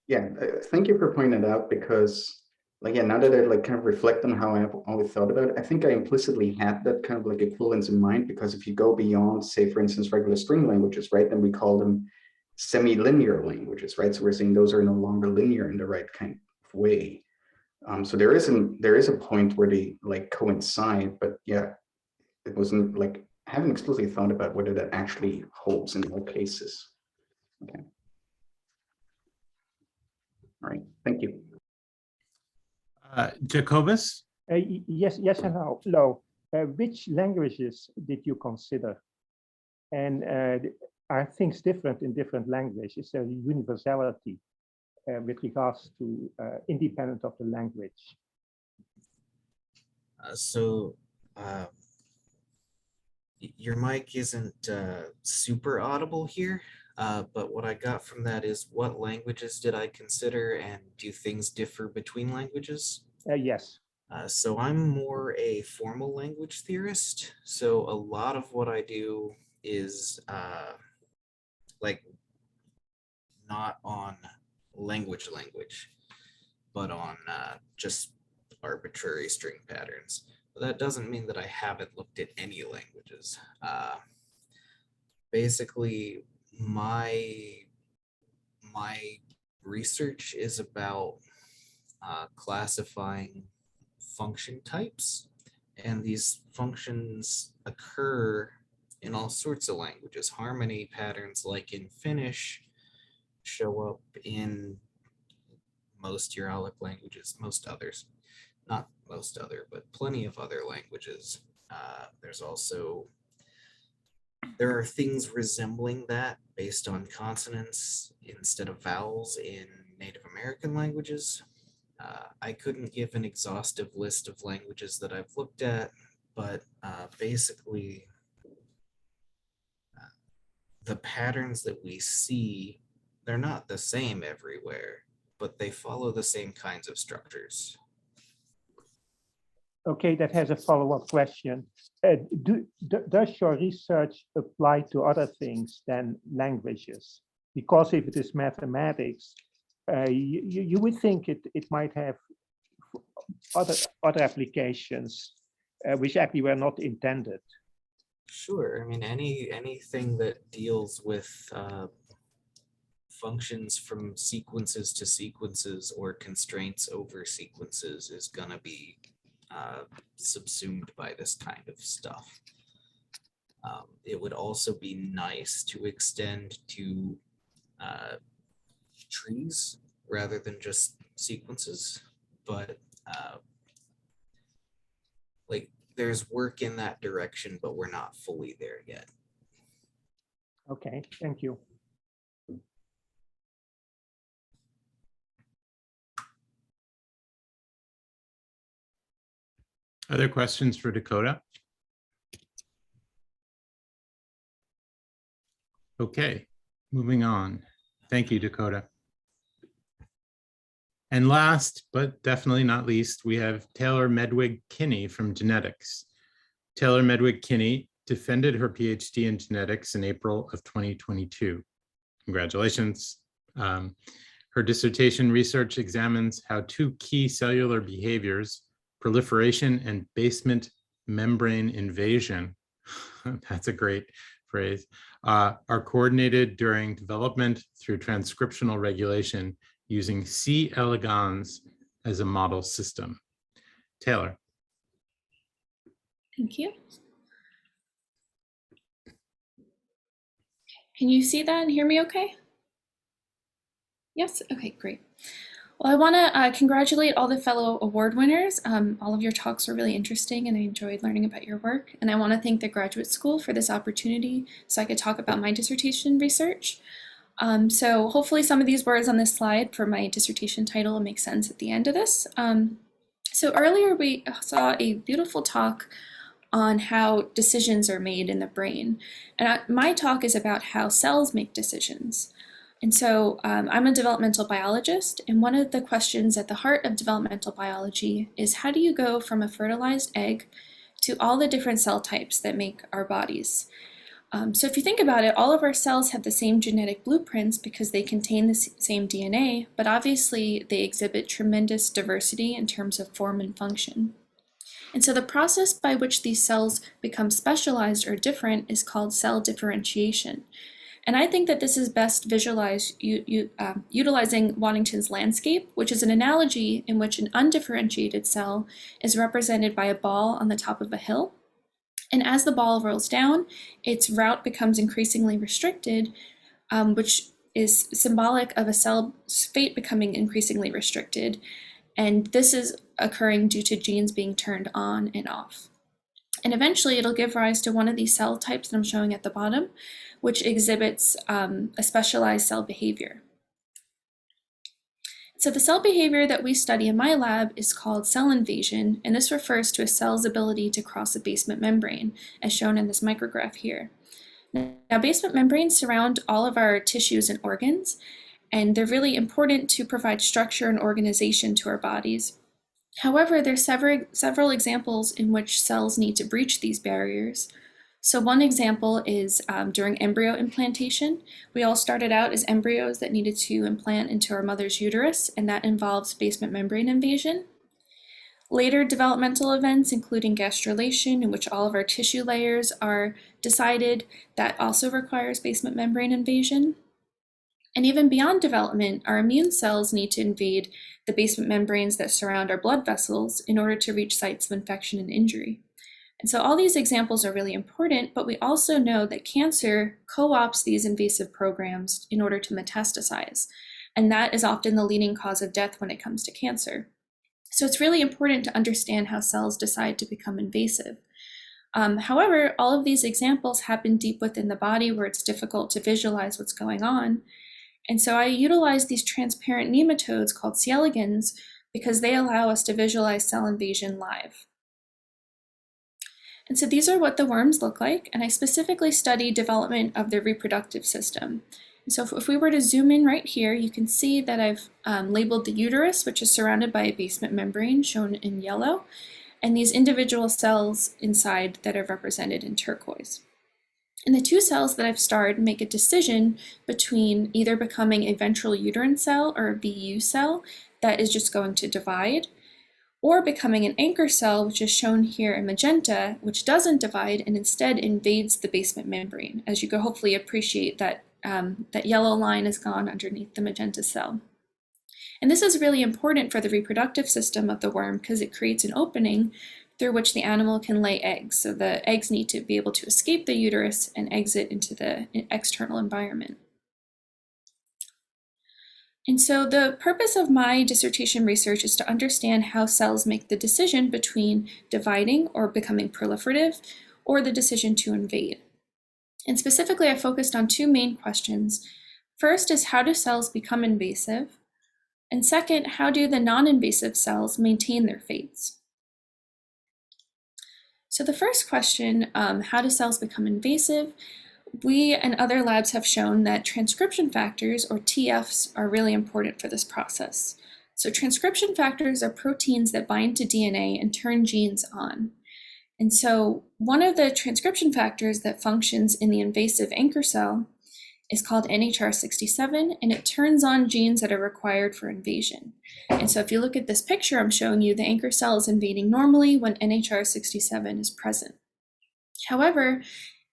yeah, thank you for pointing it out, because like, yeah, now that I like kind of reflect on how I've always thought about it, I think I implicitly had that kind of like equivalence in mind, because if you go beyond, say, for instance, regular string languages, right, then we call them semi-linear languages, right? So we're saying those are no longer linear in the right kind of way. So there is a point where they like coincide, but yeah, it wasn't like, I haven't explicitly thought about whether that actually holds in all cases. Okay. All right, thank you. Jacobus? Yes, yes and no. Which languages did you consider? And are things different in different languages? Is there a universality with regards to independent of the language? Your mic isn't super audible here, but what I got from that is, what languages did I consider, and do things differ between languages? Yes. So I'm more a formal language theorist. So a lot of what I do is like not on language, but on just arbitrary string patterns. But that doesn't mean that I haven't looked at any languages. Basically, my research is about classifying function types, and these functions occur in all sorts of languages. Harmony patterns, like in Finnish, show up in most Uralic languages, most others, not most other, but plenty of other languages. There are things resembling that based on consonants instead of vowels in Native American languages. I couldn't give an exhaustive list of languages that I've looked at, but basically the patterns that we see, they're not the same everywhere, but they follow the same kinds of structures. Okay, that has a follow-up question. Does your research apply to other things than languages? Because if it is mathematics, you would think it might have other applications which actually were not intended. Sure. I mean, anything that deals with functions from sequences to sequences, or constraints over sequences, is going to be subsumed by this kind of stuff. It would also be nice to extend to trees rather than just sequences, but like, there's work in that direction, but we're not fully there yet. Okay, thank you. Other questions for Dakota? Okay, moving on. Thank you, Dakota. And last, but definitely not least, we have Taylor Medwig-Kinney from genetics. Taylor Medwig-Kinney defended her PhD in genetics in April of 2022. Congratulations. Her dissertation research examines how two key cellular behaviors, proliferation and basement membrane invasion, that's a great phrase, are coordinated during development through transcriptional regulation using C. elegans as a model system. Taylor. Thank you. Can you see that and hear me okay? Yes, okay, great. Well, I want to congratulate all the fellow award winners. All of your talks were really interesting and I enjoyed learning about your work. And I want to thank the graduate school for this opportunity so I could talk about my dissertation research. So hopefully some of these words on this slide for my dissertation title will make sense at the end of this. So earlier we saw a beautiful talk on how decisions are made in the brain. And my talk is about how cells make decisions. And so I'm a developmental biologist, and one of the questions at the heart of developmental biology is how do you go from a fertilized egg to all the different cell types that make our bodies? So if you think about it, all of our cells have the same genetic blueprints because they contain the same DNA, but obviously they exhibit tremendous diversity in terms of form and function. And so the process by which these cells become specialized or different is called cell differentiation. And I think that this is best visualized utilizing Waddington's landscape, which is an analogy in which an undifferentiated cell is represented by a ball on the top of a hill. And as the ball rolls down, its route becomes increasingly restricted, which is symbolic of a cell's fate becoming increasingly restricted. And this is occurring due to genes being turned on and off. And eventually it'll give rise to one of these cell types that I'm showing at the bottom, which exhibits a specialized cell behavior. So the cell behavior that we study in my lab is called cell invasion, and this refers to a cell's ability to cross a basement membrane, as shown in this micrograph here. Now, basement membranes surround all of our tissues and organs, and they're really important to provide structure and organization to our bodies. However, there's several examples in which cells need to breach these barriers. So one example is during embryo implantation. We all started out as embryos that needed to implant into our mother's uterus, and that involves basement membrane invasion. Later developmental events, including gastrulation, in which all of our tissue layers are decided, that also requires basement membrane invasion. And even beyond development, our immune cells need to invade the basement membranes that surround our blood vessels in order to reach sites of infection and injury. And so all these examples are really important, but we also know that cancer co-opts these invasive programs in order to metastasize. And that is often the leading cause of death when it comes to cancer. So it's really important to understand how cells decide to become invasive. However, all of these examples happen deep within the body where it's difficult to visualize what's going on. And so I utilize these transparent nematodes called C. elegans because they allow us to visualize cell invasion live. And so these are what the worms look like, and I specifically study development of their reproductive system. And so if we were to zoom in right here, you can see that I've labeled the uterus, which is surrounded by a basement membrane shown in yellow, and these individual cells inside that are represented in turquoise. And the two cells that I've starred make a decision between either becoming a ventral uterine cell or a VU cell that is just going to divide, or becoming an anchor cell, which is shown here in magenta, which doesn't divide and instead invades the basement membrane. As you can hopefully appreciate that that yellow line is gone underneath the magenta cell. And this is really important for the reproductive system of the worm because it creates an opening through which the animal can lay eggs. So the eggs need to be able to escape the uterus and exit into the external environment. And so the purpose of my dissertation research is to understand how cells make the decision between dividing or becoming proliferative, or the decision to invade. And specifically, I focused on two main questions. First is how do cells become invasive? And second, how do the non-invasive cells maintain their fates? So the first question, how do cells become invasive? We and other labs have shown that transcription factors, or TFs, are really important for this process. So transcription factors are proteins that bind to DNA and turn genes on. And so one of the transcription factors that functions in the invasive anchor cell is called NHR67, and it turns on genes that are required for invasion. And so if you look at this picture I'm showing you, the anchor cell is invading normally when NHR67 is present. However,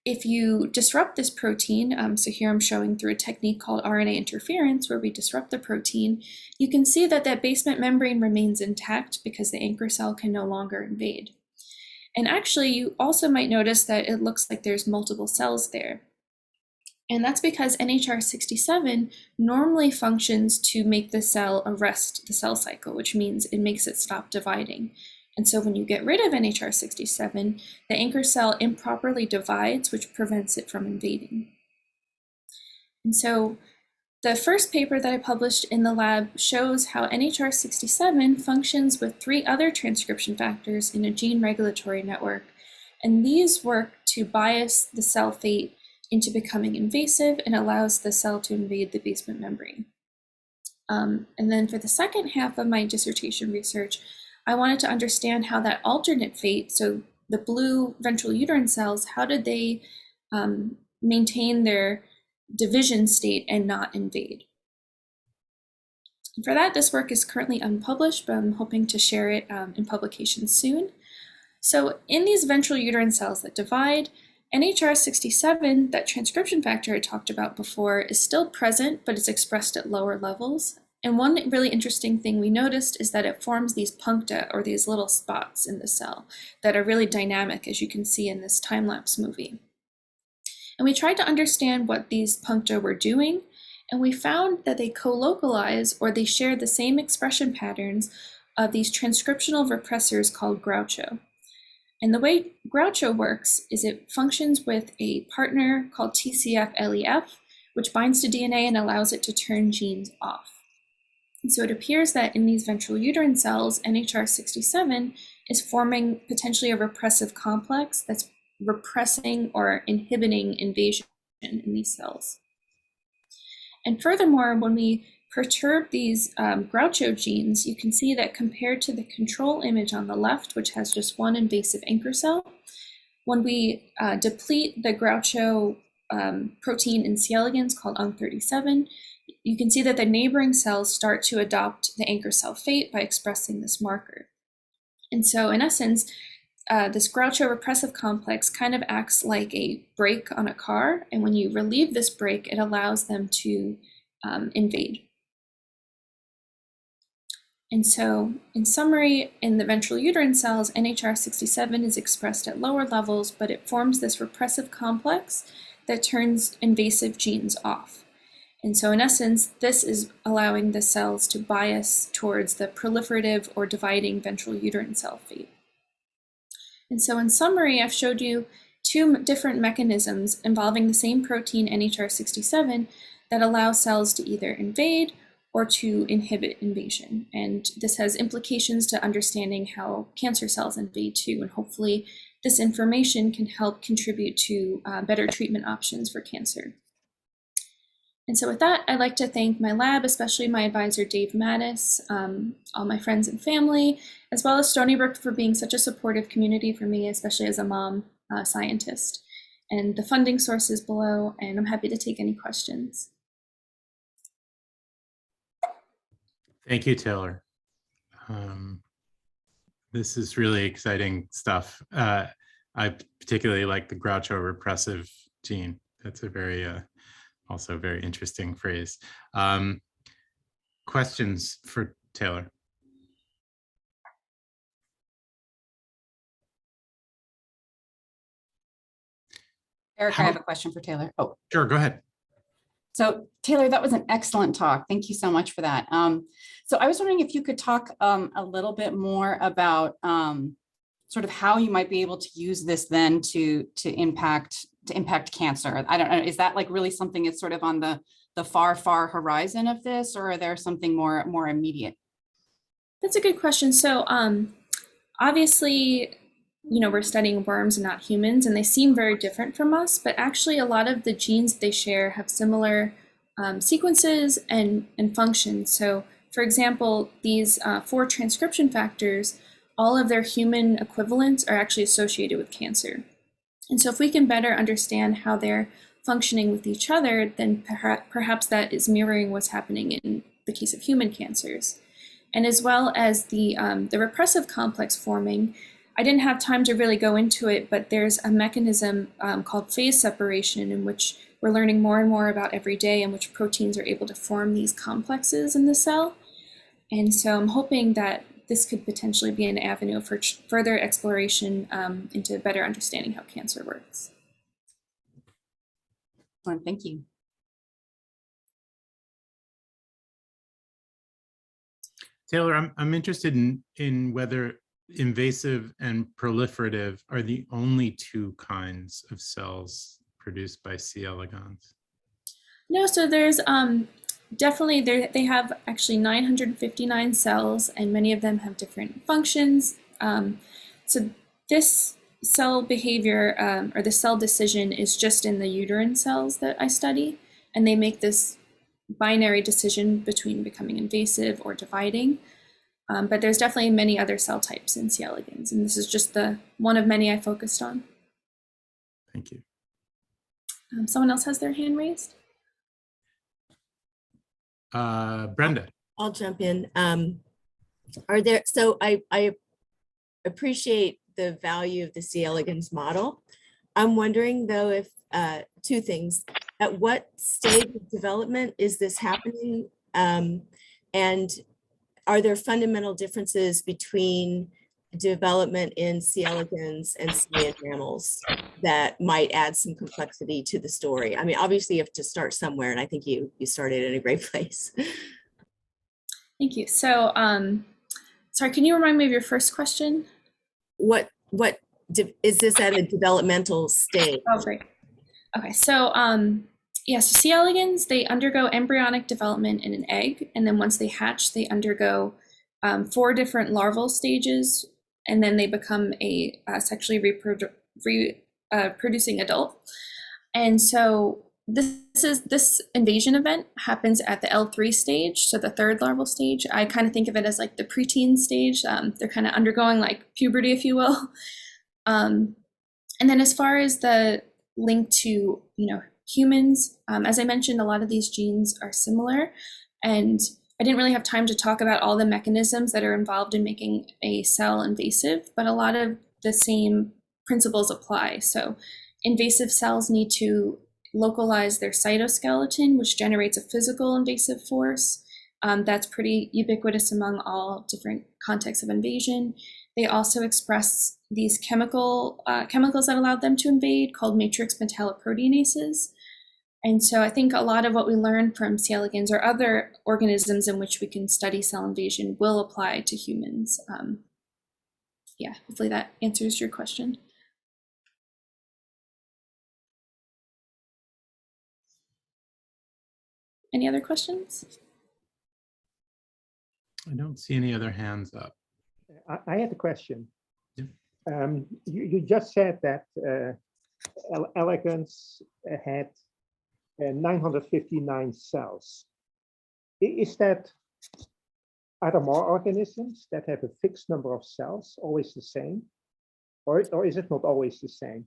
if you disrupt this protein, so here I'm showing through a technique called RNA interference where we disrupt the protein, you can see that that basement membrane remains intact because the anchor cell can no longer invade. And actually, you also might notice that it looks like there's multiple cells there. And that's because NHR67 normally functions to make the cell arrest the cell cycle, which means it makes it stop dividing. And so when you get rid of NHR67, the anchor cell improperly divides, which prevents it from invading. And so the first paper that I published in the lab shows how NHR67 functions with 3 other transcription factors in a gene regulatory network. And these work to bias the cell fate into becoming invasive and allows the cell to invade the basement membrane. And then for the second half of my dissertation research, I wanted to understand how that alternate fate, so the blue ventral uterine cells, how did they maintain their division state and not invade? And for that, this work is currently unpublished, but I'm hoping to share it in publication soon. So in these ventral uterine cells that divide, NHR67, that transcription factor I talked about before, is still present, but it's expressed at lower levels. And one really interesting thing we noticed is that it forms these puncta, or these little spots in the cell that are really dynamic, as you can see in this time-lapse movie. And we tried to understand what these puncta were doing, and we found that they co-localize, or they share the same expression patterns of these transcriptional repressors called Groucho. And the way Groucho works is it functions with a partner called TCF-LEF, which binds to DNA and allows it to turn genes off. And so it appears that in these ventral uterine cells, NHR67 is forming potentially a repressive complex that's repressing or inhibiting invasion in these cells. And furthermore, when we perturb these Groucho genes, you can see that compared to the control image on the left, which has just one invasive anchor cell, when we deplete the Groucho protein in C. elegans called UNC37, you can see that the neighboring cells start to adopt the anchor cell fate by expressing this marker. And so in essence, this Groucho repressive complex kind of acts like a brake on a car. And when you relieve this brake, it allows them to invade. And so in summary, in the ventral uterine cells, NHR67 is expressed at lower levels, but it forms this repressive complex that turns invasive genes off. And so in essence, this is allowing the cells to bias towards the proliferative or dividing ventral uterine cell fate. And so in summary, I've showed you two different mechanisms involving the same protein NHR67 that allow cells to either invade or to inhibit invasion. And this has implications to understanding how cancer cells invade too, and hopefully this information can help contribute to better treatment options for cancer. And so with that, I'd like to thank my lab, especially my advisor, Dave Mattis, all my friends and family, as well as Stony Brook for being such a supportive community for me, especially as a mom scientist. And the funding source is below, and I'm happy to take any questions. Thank you, Taylor. This is really exciting stuff. I particularly like the Groucho repressive gene. That's a very, also very interesting phrase. Questions for Taylor? Eric, I have a question for Taylor. Oh, sure, go ahead. So Taylor, that was an excellent talk. Thank you so much for that. So I was wondering if you could talk a little bit more about sort of how you might be able to use this then to impact cancer. I don't know, is that like really something that's sort of on the far horizon of this, or are there something more immediate? That's a good question. So obviously, we're studying worms and not humans, and they seem very different from us, but actually a lot of the genes they share have similar sequences and functions. So for example, these 4 transcription factors, all of their human equivalents are actually associated with cancer. And so if we can better understand how they're functioning with each other, then perhaps that is mirroring what's happening in the case of human cancers. And as well as the repressive complex forming, I didn't have time to really go into it, but there's a mechanism called phase separation in which we're learning more and more about every day, in which proteins are able to form these complexes in the cell. And so I'm hoping that this could potentially be an avenue for further exploration into better understanding how cancer works. Well, thank you. Taylor, I'm interested in whether invasive and proliferative are the only 2 kinds of cells produced by C. elegans. No, so there's definitely, they have actually 959 cells, and many of them have different functions. So this cell behavior or the cell decision is just in the uterine cells that I study, and they make this binary decision between becoming invasive or dividing. But there's definitely many other cell types in C. elegans, and this is just the one of many I focused on. Thank you. Someone else has their hand raised? Brenda. I'll jump in. So I appreciate the value of the C. elegans model. I'm wondering though if two things. At what stage of development is this happening? And are there fundamental differences between development in C. elegans and C. in mammals that might add some complexity to the story? I mean, obviously you have to start somewhere, and I think you started in a great place. Thank you. So, sorry, can you remind me of your first question? What is this at a developmental stage? Oh, great. Okay, so yeah, so C. elegans, they undergo embryonic development in an egg, and then once they hatch, they undergo 4 different larval stages, and then they become a sexually reproducing adult. And so this invasion event happens at the L3 stage, so the 3rd larval stage. I kind of think of it as like the preteen stage. They're kind of undergoing like puberty, if you will. And then as far as the link to, humans, as I mentioned, a lot of these genes are similar, and I didn't really have time to talk about all the mechanisms that are involved in making a cell invasive, but a lot of the same principles apply. So invasive cells need to localize their cytoskeleton, which generates a physical invasive force. That's pretty ubiquitous among all different contexts of invasion. They also express these chemicals that allow them to invade, called matrix metalloproteinases. And so I think a lot of what we learn from C. elegans or other organisms in which we can study cell invasion will apply to humans. Yeah, hopefully that answers your question. Any other questions? I don't see any other hands up. I had a question. Yeah. You just said that elegans had 959 cells. Are there more organisms that have a fixed number of cells, always the same? Or is it not always the same?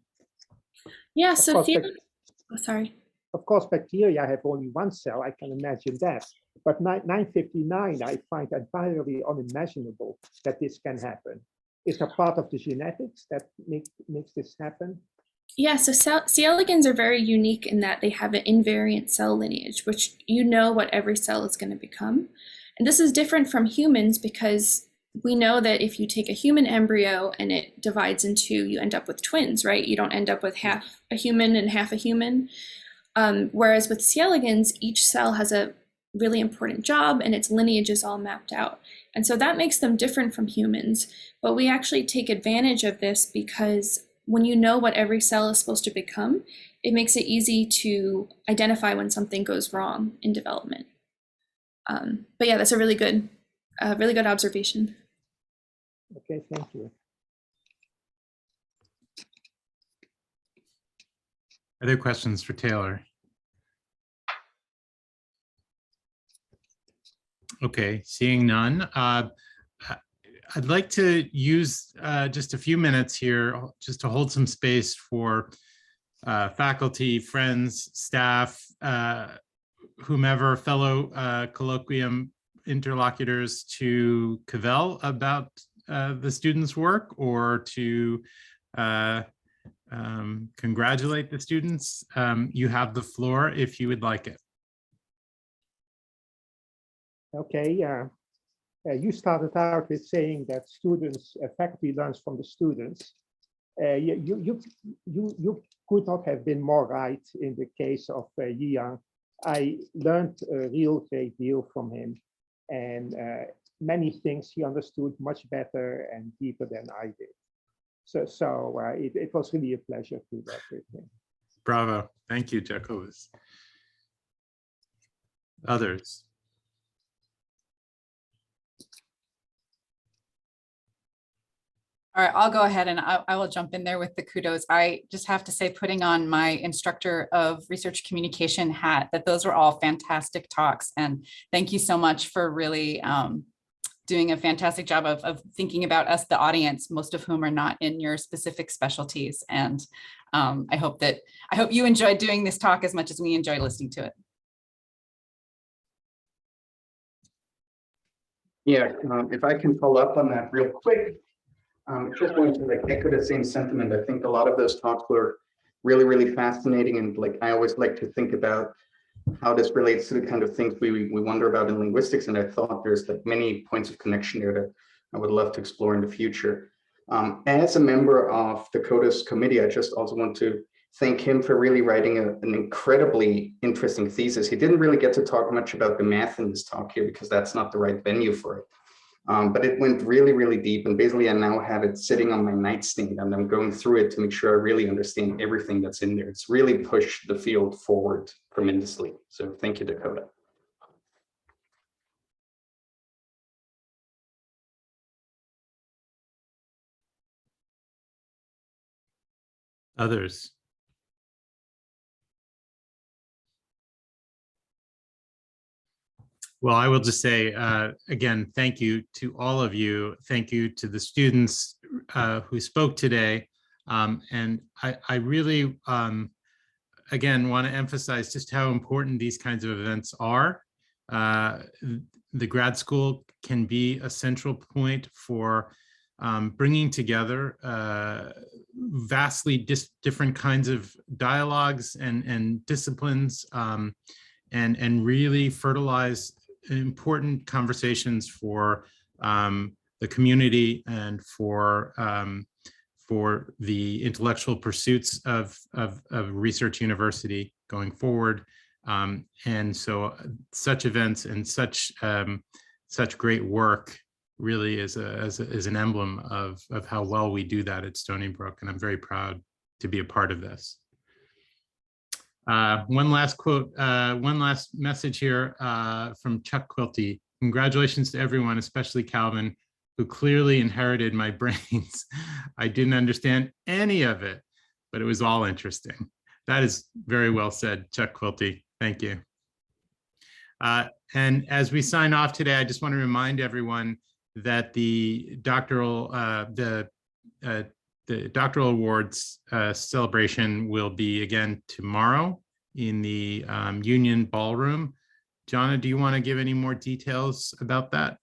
Yeah, so sorry. Of course, bacteria have only 1 cell, I can imagine that. But 959, I find entirely unimaginable that this can happen. Is there part of the genetics that makes this happen? Yeah, so C. elegans are very unique in that they have an invariant cell lineage, which what every cell is going to become. And this is different from humans because we know that if you take a human embryo and it divides in 2, you end up with twins, right? You don't end up with half a human and half a human. Whereas with C. elegans, each cell has a really important job and its lineage is all mapped out. And so that makes them different from humans. But we actually take advantage of this because when you know what every cell is supposed to become, it makes it easy to identify when something goes wrong in development. But yeah, that's a really good observation. Okay, thank you. Other questions for Taylor? Okay, seeing none. I'd like to use just a few minutes here just to hold some space for faculty, friends, staff, whomever, fellow Colloquium interlocutors to cavil about the students' work or to congratulate the students. You have the floor if you would like it. Okay, you started out with saying that faculty learns from the students. You could not have been more right in the case of Yi-Yang. I learned a real great deal from him, and many things he understood much better and deeper than I did. So it was really a pleasure to work with him. Bravo. Thank you, Jacobus. Others? All right, I'll go ahead and I will jump in there with the kudos. I just have to say, putting on my instructor of research communication hat, that those were all fantastic talks. And thank you so much for really doing a fantastic job of thinking about us, the audience, most of whom are not in your specific specialties. And I hope you enjoyed doing this talk as much as we enjoyed listening to it. Yeah, if I can follow up on that real quick. Just going to echo the same sentiment. I think a lot of those talks were really, really fascinating. And I always like to think about how this relates to the kind of things we wonder about in linguistics. And I thought there's many points of connection there that I would love to explore in the future. As a member of the CODIS committee, I just also want to thank him for really writing an incredibly interesting thesis. He didn't really get to talk much about the math in this talk here because that's not the right venue for it. But it went really, really deep. And basically, I now have it sitting on my nightstand and I'm going through it to make sure I really understand everything that's in there. It's really pushed the field forward tremendously. So thank you, Dakota. Others. Well, I will just say, again, thank you to all of you. Thank you to the students who spoke today. And I really, again, want to emphasize just how important these kinds of events are. The grad school can be a central point for bringing together vastly different kinds of dialogues and disciplines and really fertilize important conversations for the community and for the intellectual pursuits of research university going forward. And so such events and such great work really is an emblem of how well we do that at Stony Brook. And I'm very proud to be a part of this. One last quote, one last message here from Chuck Quilty. Congratulations to everyone, especially Calvin, who clearly inherited my brains. I didn't understand any of it, but it was all interesting. That is very well said, Chuck Quilty. Thank you. And as we sign off today, I just want to remind everyone that the doctoral awards celebration will be again tomorrow in the Union Ballroom. Jonna, do you want to give any more details about that?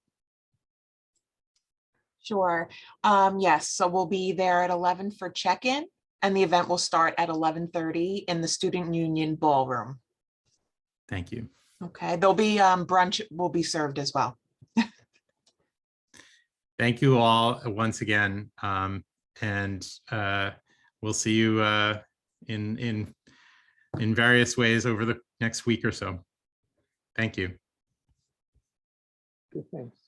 Sure. Yes, so we'll be there at 11 for check-in, and the event will start at 11:30 in the Student Union Ballroom. Thank you. Okay, there'll be brunch will be served as well. Thank you all once again, and we'll see you in various ways over the next week or so. Thank you. Good, thanks.